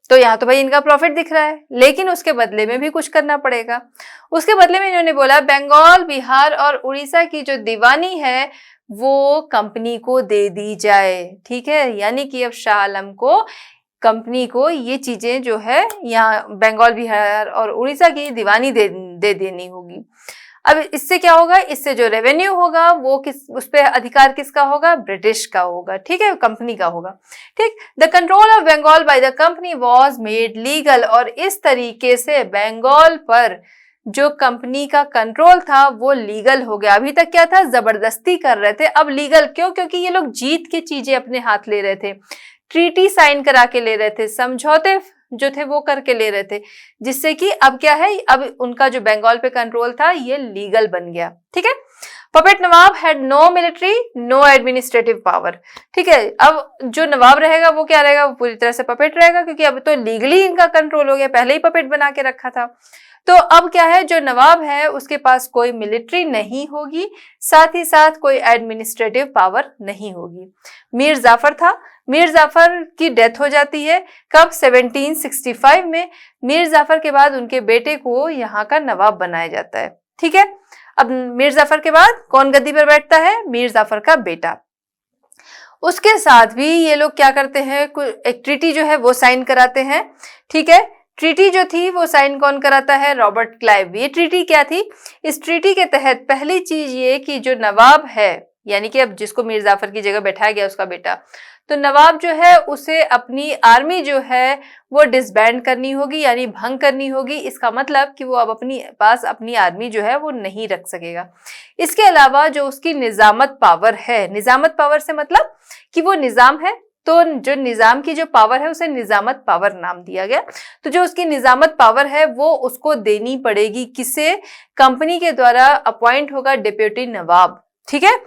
तो यहाँ तो भाई इनका प्रॉफिट दिख रहा है, लेकिन उसके बदले में भी कुछ करना पड़ेगा। उसके बदले में इन्होंने बोला बंगाल, बिहार और उड़ीसा की जो दीवानी है वो कंपनी को दे दी जाए। ठीक है, यानी कि अब शाह आलम को, कंपनी को ये चीजें जो है यहाँ बंगाल, बिहार और उड़ीसा की दीवानी दे देनी होगी। अब इससे क्या होगा? इससे जो रेवेन्यू होगा वो उस पे अधिकार किसका होगा? ब्रिटिश का होगा। ठीक है, कंपनी का होगा। ठीक, the control of Bengal by the company was made legal, और इस तरीके से बंगाल पर जो कंपनी का कंट्रोल था वो लीगल हो गया। अभी तक क्या था? जबरदस्ती कर रहे थे, अब लीगल। क्यों? क्योंकि ये लोग जीत के चीजें अपने हाथ ले रहे थे, ट्रीटी साइन करा के ले रहे थे, समझौते जो थे वो करके ले रहे थे, जिससे कि अब क्या है, अब उनका जो बंगाल पे कंट्रोल था ये लीगल बन गया। ठीक है, puppet nawab had no military, no administrative power. ठीक है, अब जो नवाब रहेगा वो क्या रहेगा? वो पूरी तरह से पपेट रहेगा, क्योंकि अब तो लीगली इनका कंट्रोल हो गया, पहले ही पपेट बना के रखा था। तो अब क्या है, जो नवाब है उसके पास कोई मिलिट्री नहीं होगी, साथ ही साथ कोई एडमिनिस्ट्रेटिव पावर नहीं होगी। मीर जाफर था, मीर जाफर की डेथ हो जाती है कब? 1765 में। मीर जाफर के बाद उनके बेटे को यहाँ का नवाब बनाया जाता है। ठीक है, अब मीर जाफर के बाद कौन गद्दी पर बैठता है? मीर जाफर का बेटा। उसके साथ भी ये लोग क्या करते हैं, एक ट्रीटी जो है वो साइन कराते हैं। ठीक है, ट्रीटी जो थी वो साइन कौन कराता है? Robert Clive. ये ट्रीटी क्या थी? इस ट्रीटी के तहत पहली चीज ये कि जो नवाब है, यानी कि अब जिसको मीर जाफर की जगह बैठाया गया उसका बेटा, तो नवाब जो है उसे अपनी आर्मी जो है वो डिसबैंड करनी होगी, यानी भंग करनी होगी। इसका मतलब कि वो अब अपनी पास अपनी आर्मी जो है वो नहीं रख सकेगा। इसके अलावा जो उसकी निजामत पावर है, निजामत पावर से मतलब कि वो निजाम है, तो जो निजाम की जो पावर है उसे निजामत पावर नाम दिया गया। तो जो उसकी निजामत पावर है वो उसको देनी पड़ेगी, किसे? कंपनी के द्वारा अपॉइंट होगा डिप्टी नवाब। ठीक है,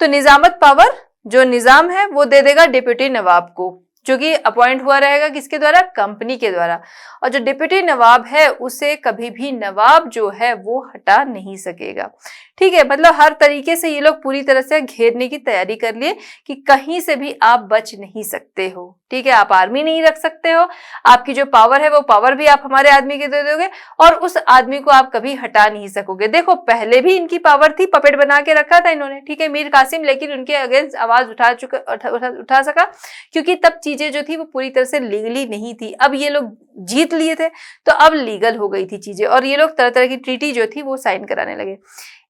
तो निजामत पावर जो निजाम है वो दे देगा डिप्टी नवाब को, जो कि अपॉइंट हुआ रहेगा किसके द्वारा? कंपनी के द्वारा। और जो डिप्टी नवाब है उसे कभी भी नवाब जो है वो हटा नहीं सकेगा। ठीक है, मतलब हर तरीके से ये लोग पूरी तरह से घेरने की तैयारी कर लिए कि कहीं से भी आप बच नहीं सकते हो। ठीक है, आप आर्मी नहीं रख सकते हो, आपकी जो पावर है वो पावर भी आप हमारे आदमी के दे दोगे और उस आदमी को आप कभी हटा नहीं सकोगे। देखो पहले भी इनकी पावर थी, पपेट बना के रखा था इन्होंने, ठीक है, मीर कासिम, लेकिन उनके अगेंस्ट आवाज उठा सका क्योंकि तब चीजें जो थी वो पूरी तरह से लीगली नहीं थी। अब ये लोग जीत लिए थे तो अब लीगल हो गई थी चीजें और ये लोग तरह तरह की ट्रीटी जो थी वो साइन कराने लगे।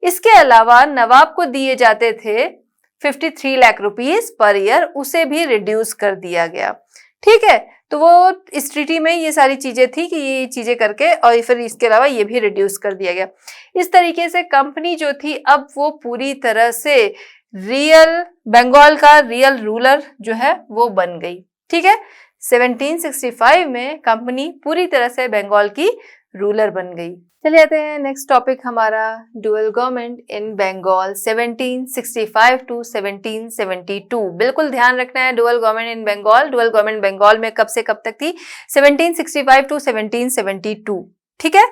इसके अलावा नवाब को दिए जाते थे 53 लाख रुपीस पर ईयर, उसे भी रिड्यूस कर दिया गया। ठीक है, तो वो इस ट्रीटी में ये सारी चीजें थी कि ये चीजें करके और फिर इसके अलावा ये भी रिड्यूस कर दिया गया। इस तरीके से कंपनी जो थी अब वो पूरी तरह से रियल बंगाल का रियल रूलर जो है वो बन गई। ठीक है, 1765 में कंपनी पूरी तरह से बंगाल की रूलर बन गई। चलिए आते हैं नेक्स्ट टॉपिक हमारा, dual government in Bengal 1765 to 1772। बिल्कुल ध्यान रखना है, dual government in Bengal, dual government Bengal में कब से कब तक थी? 1765 टू 1772। ठीक है,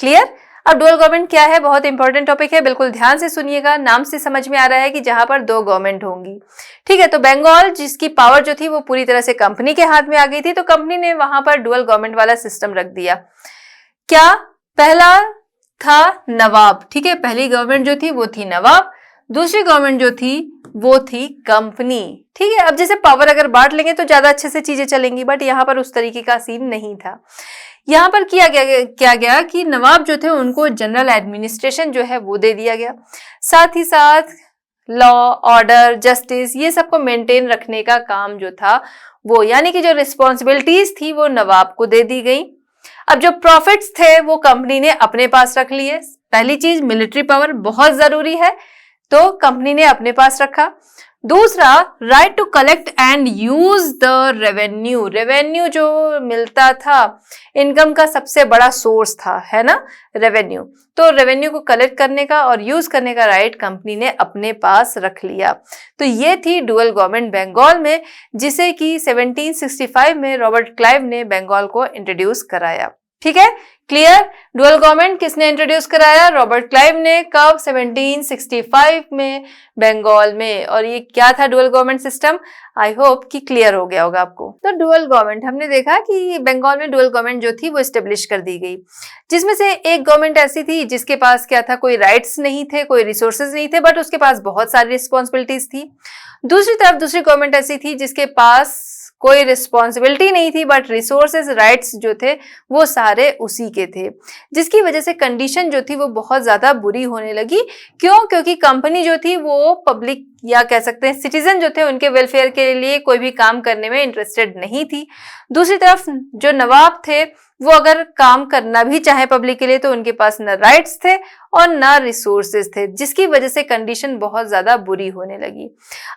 क्लियर? अब डुअल गवर्नमेंट क्या है, बहुत इंपॉर्टेंट टॉपिक है, बिल्कुल ध्यान से सुनिएगा। नाम से समझ में आ रहा है कि जहां पर दो गवर्नमेंट होंगी। ठीक है, तो बंगाल जिसकी पावर जो थी वो पूरी तरह से कंपनी के हाथ में आ गई थी, तो कंपनी ने वहां पर डुअल गवर्नमेंट वाला सिस्टम रख दिया। क्या? पहला था नवाब। ठीक है, पहली गवर्नमेंट जो थी वो थी नवाब, दूसरी गवर्नमेंट जो थी वो थी कंपनी। ठीक है, अब जैसे पावर अगर बांट लेंगे तो ज्यादा अच्छे से चीजें चलेंगी, बट यहाँ पर उस तरीके का सीन नहीं था। यहाँ पर किया गया कि नवाब जो थे उनको जनरल एडमिनिस्ट्रेशन जो है वो दे दिया गया, साथ ही साथ लॉ, ऑर्डर, जस्टिस, ये सबको मेंटेन रखने का काम जो था वो, यानी कि जो रिस्पॉन्सिबिलिटीज थी वो नवाब को दे दी गई। अब जो प्रॉफिट्स थे वो कंपनी ने अपने पास रख लिए। पहली चीज मिलिट्री पावर बहुत जरूरी है, तो कंपनी ने अपने पास रखा। दूसरा, right to collect and use the revenue. Revenue जो मिलता था, इनकम का सबसे बड़ा सोर्स था, है ना, रेवेन्यू। तो रेवेन्यू को कलेक्ट करने का और यूज करने का राइट कंपनी ने अपने पास रख लिया। तो ये थी डुअल गवर्नमेंट बंगाल में, जिसे कि 1765 में रॉबर्ट क्लाइव ने बंगाल को इंट्रोड्यूस कराया। ठीक है, क्लियर? डुअल गवर्नमेंट किसने इंट्रोड्यूस कराया? रॉबर्ट क्लाइव ने। कब? 1765 में बंगाल में। और ये क्या था dual government system? I hope कि क्लियर हो गया होगा आपको। तो डुअल गवर्नमेंट हमने देखा कि बंगाल में डुअल गवर्नमेंट जो थी वो एस्टेब्लिश कर दी गई, जिसमें से एक गवर्नमेंट ऐसी थी जिसके पास क्या था, कोई राइट्स नहीं थे, कोई रिसोर्सेज नहीं थे, बट उसके पास बहुत सारी रिस्पॉन्सिबिलिटीज थी। दूसरी तरफ दूसरी गवर्नमेंट ऐसी थी जिसके पास कोई रिस्पॉन्सिबिलिटी नहीं थी, बट रिसोर्सेज, राइट्स जो थे वो सारे उसी के थे, जिसकी वजह से कंडीशन जो थी वो बहुत ज्यादा बुरी होने लगी। क्यों? क्योंकि कंपनी जो थी वो पब्लिक या कह सकते हैं सिटीजन जो थे उनके वेलफेयर के लिए कोई भी काम करने में इंटरेस्टेड नहीं थी। दूसरी तरफ जो नवाब थे वो अगर काम करना भी चाहे पब्लिक के लिए तो उनके पास न राइट्स थे और न रिसोर्सेज थे, जिसकी वजह से कंडीशन बहुत ज्यादा बुरी होने लगी।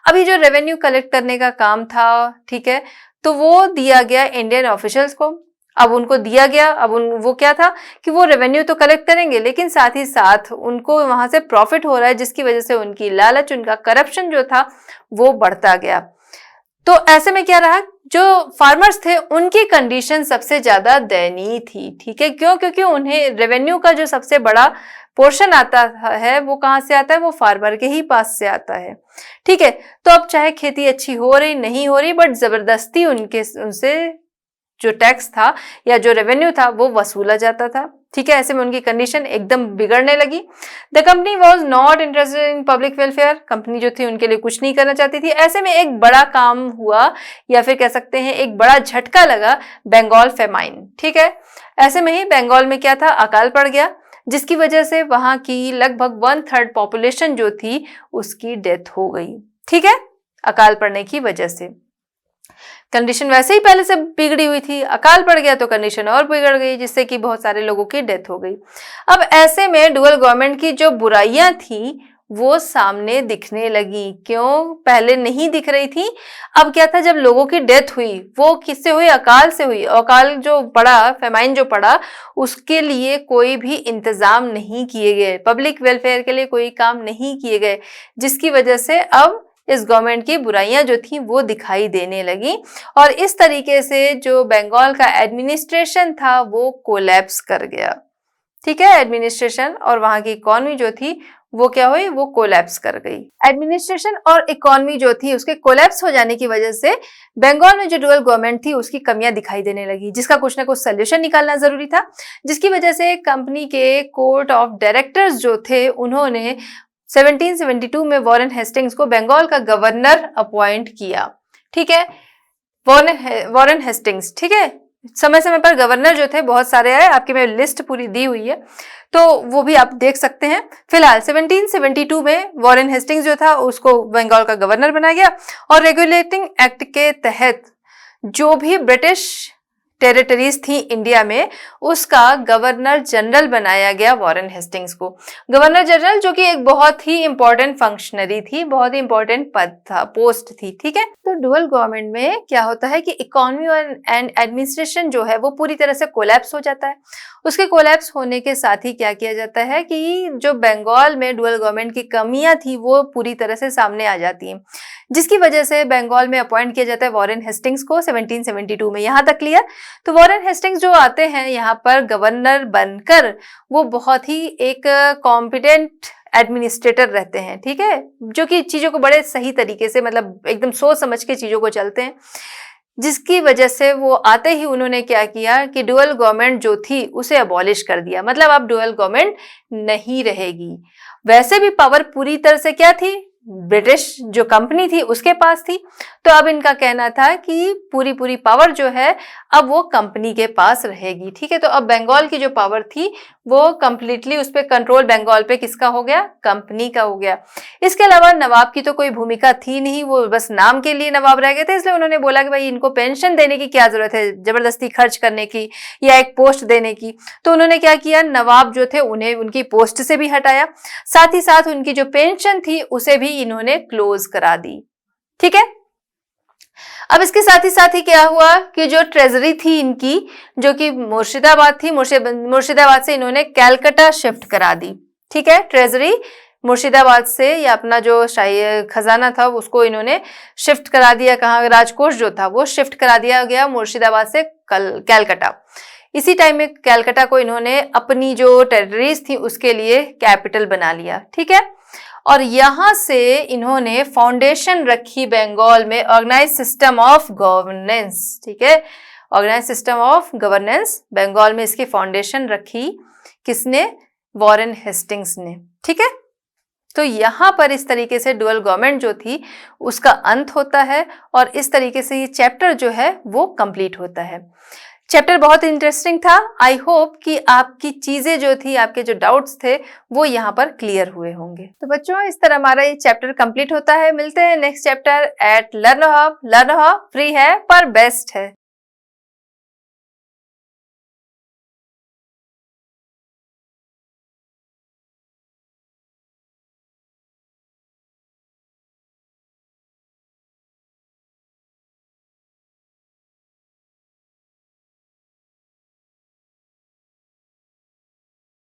अभी जो रेवेन्यू कलेक्ट करने का काम था, ठीक है, तो वो दिया गया इंडियन ऑफिशियल्स को। अब उनको दिया गया, अब वो क्या था कि वो रेवेन्यू तो कलेक्ट करेंगे, लेकिन साथ ही साथ उनको वहां से प्रॉफिट हो रहा है, जिसकी वजह से उनकी लालच, उनका करप्शन जो था वो बढ़ता गया। तो ऐसे में क्या रहा, जो फार्मर्स थे उनकी कंडीशन सबसे ज्यादा दयनीय थी। ठीक है, क्यों? क्योंकि उन्हें रेवेन्यू का जो सबसे बड़ा पोर्शन आता है वो कहां से आता है? वो फार्मर के ही पास से आता है। ठीक है, तो अब चाहे खेती अच्छी हो रही नहीं हो रही, बट जबरदस्ती उनसे जो टैक्स था या जो रेवेन्यू था वो वसूला जाता था। ठीक है, ऐसे में उनकी कंडीशन एकदम बिगड़ने लगी। The company was not interested in public welfare, company जो थी उनके लिए कुछ नहीं करना चाहती थी। ऐसे में एक बड़ा काम हुआ, या फिर कह सकते हैं एक बड़ा झटका लगा, बंगाल फेमाइन। ठीक है, ऐसे में ही बंगाल में क्या था, अकाल पड़ गया, जिसकी वजह से वहां की लगभग 1/3 पॉपुलेशन जो थी उसकी डेथ हो गई। ठीक है, अकाल पड़ने की वजह से। कंडीशन वैसे ही पहले से बिगड़ी हुई थी, अकाल पड़ गया तो कंडीशन और बिगड़ गई, जिससे कि बहुत सारे लोगों की डेथ हो गई। अब ऐसे में डुअल गवर्नमेंट की जो बुराइयां थी वो सामने दिखने लगी। क्यों? पहले नहीं दिख रही थी, अब क्या था, जब लोगों की डेथ हुई वो किससे हुई, अकाल से हुई। अकाल जो पड़ा, फेमाइन जो पड़ा, उसके लिए कोई भी इंतजाम नहीं किए गए, पब्लिक वेलफेयर के लिए कोई काम नहीं किए गए, जिसकी वजह से अब इस गवर्नमेंट की बुराइयां जो थी वो दिखाई देने लगी। और इस तरीके से जो बंगाल का एडमिनिस्ट्रेशन था वो कोलैप्स कर गया। ठीक है, एडमिनिस्ट्रेशन और वहां की इकोनॉमी जो थी वो क्या हुई, वो कोलैप्स कर गई। एडमिनिस्ट्रेशन और इकोनॉमी जो थी उसके कोलैप्स हो जाने की वजह से बंगाल में जो डुअल गवर्नमेंट थी उसकी कमियां दिखाई देने लगी, जिसका कुछ ना कुछ सोल्यूशन निकालना जरूरी था। जिसकी वजह से कंपनी के कोर्ट ऑफ डायरेक्टर्स जो थे उन्होंने 1772 में वॉरेन हेस्टिंग्स को बंगाल का गवर्नर अपॉइंट किया। ठीक है, वॉरेन हेस्टिंग्स। ठीक है, समय समय पर गवर्नर जो थे बहुत सारे आए, आपकी मैं लिस्ट पूरी दी हुई है तो वो भी आप देख सकते हैं। फिलहाल 1772 में वॉरेन हेस्टिंग्स जो था उसको बंगाल का गवर्नर बनाया गया, और रेगुलेटिंग एक्ट के तहत जो भी ब्रिटिश टेरिटरीज थी इंडिया में उसका गवर्नर जनरल बनाया गया वॉरेन हेस्टिंग्स को। गवर्नर जनरल जो कि एक बहुत ही इंपॉर्टेंट फंक्शनरी थी, बहुत ही इंपॉर्टेंट पद था, पोस्ट थी। ठीक है, तो डुअल गवर्नमेंट में क्या होता है कि इकोनॉमी एंड एडमिनिस्ट्रेशन जो है वो पूरी तरह से कोलैप्स हो जाता है। उसके कोलैप्स होने के साथ ही क्या किया जाता है कि जो बंगाल में डुअल गवर्नमेंट की कमियां थी वो पूरी तरह से सामने आ जाती हैं, जिसकी वजह से बंगाल में अपॉइंट किया जाता है वॉरेन हेस्टिंग्स को 1772 में। यहाँ तक क्लियर? तो वॉरेन हेस्टिंग्स जो आते हैं यहाँ पर गवर्नर बनकर, वो बहुत ही एक कॉम्पिटेंट एडमिनिस्ट्रेटर रहते हैं। ठीक है, जो कि चीजों को बड़े सही तरीके से, मतलब एकदम सोच समझ के चीजों को चलते हैं, जिसकी वजह से वो आते ही उन्होंने क्या किया कि डुअल गवर्नमेंट जो थी उसे अबॉलिश कर दिया। मतलब अब डुअल गवर्नमेंट नहीं रहेगी। वैसे भी पावर पूरी तरह से क्या थी, ब्रिटिश जो कंपनी थी उसके पास थी, तो अब इनका कहना था कि पूरी पावर जो है अब वो कंपनी के पास रहेगी। ठीक है, तो अब बंगाल की जो पावर थी वो कंप्लीटली, उस पर कंट्रोल बंगाल पे किसका हो गया, कंपनी का हो गया। इसके अलावा नवाब की तो कोई भूमिका थी नहीं, वो बस नाम के लिए नवाब रह गए थे, इसलिए उन्होंने बोला कि भाई इनको पेंशन देने की क्या जरूरत है, जबरदस्ती खर्च करने की या एक पोस्ट देने की। तो उन्होंने क्या किया, नवाब जो थे उन्हें उनकी पोस्ट से भी हटाया, साथ ही साथ उनकी जो पेंशन थी उसे भी इन्होंने क्लोज करा दी। ठीक है, अब इसके साथ ही क्या हुआ कि जो ट्रेजरी थी इनकी, जो कि मुर्शिदाबाद थी, मुर्शिदाबाद से इन्होंने कैलकाटा शिफ्ट करा दी। ठीक है, ट्रेजरी मुर्शिदाबाद से, या अपना जो शाही खजाना था उसको इन्होंने शिफ्ट करा दिया, कहाँ, राजकोष जो था वो शिफ्ट करा दिया गया मुर्शिदाबाद से कैलकाटा। इसी टाइम में कैलकाटा को इन्होंने अपनी जो टेरिटरीज थी उसके लिए कैपिटल बना लिया। ठीक है, और यहां से इन्होंने फाउंडेशन रखी बंगाल में ऑर्गेनाइज सिस्टम ऑफ गवर्नेंस। ठीक है, organise system of governance Bengal में इसकी फाउंडेशन रखी किसने, वॉरेन हेस्टिंग्स ने। ठीक है, तो यहां पर इस तरीके से डुअल गवर्नमेंट जो थी उसका अंत होता है, और इस तरीके से ये चैप्टर जो है वो कंप्लीट होता है। चैप्टर बहुत इंटरेस्टिंग था। आई होप कि आपकी चीजें जो थी, आपके जो डाउट्स थे वो यहाँ पर क्लियर हुए होंगे। तो बच्चों, इस तरह हमारा ये चैप्टर कंप्लीट होता है। मिलते हैं next chapter at learn hub. Learn hub free है पर बेस्ट है।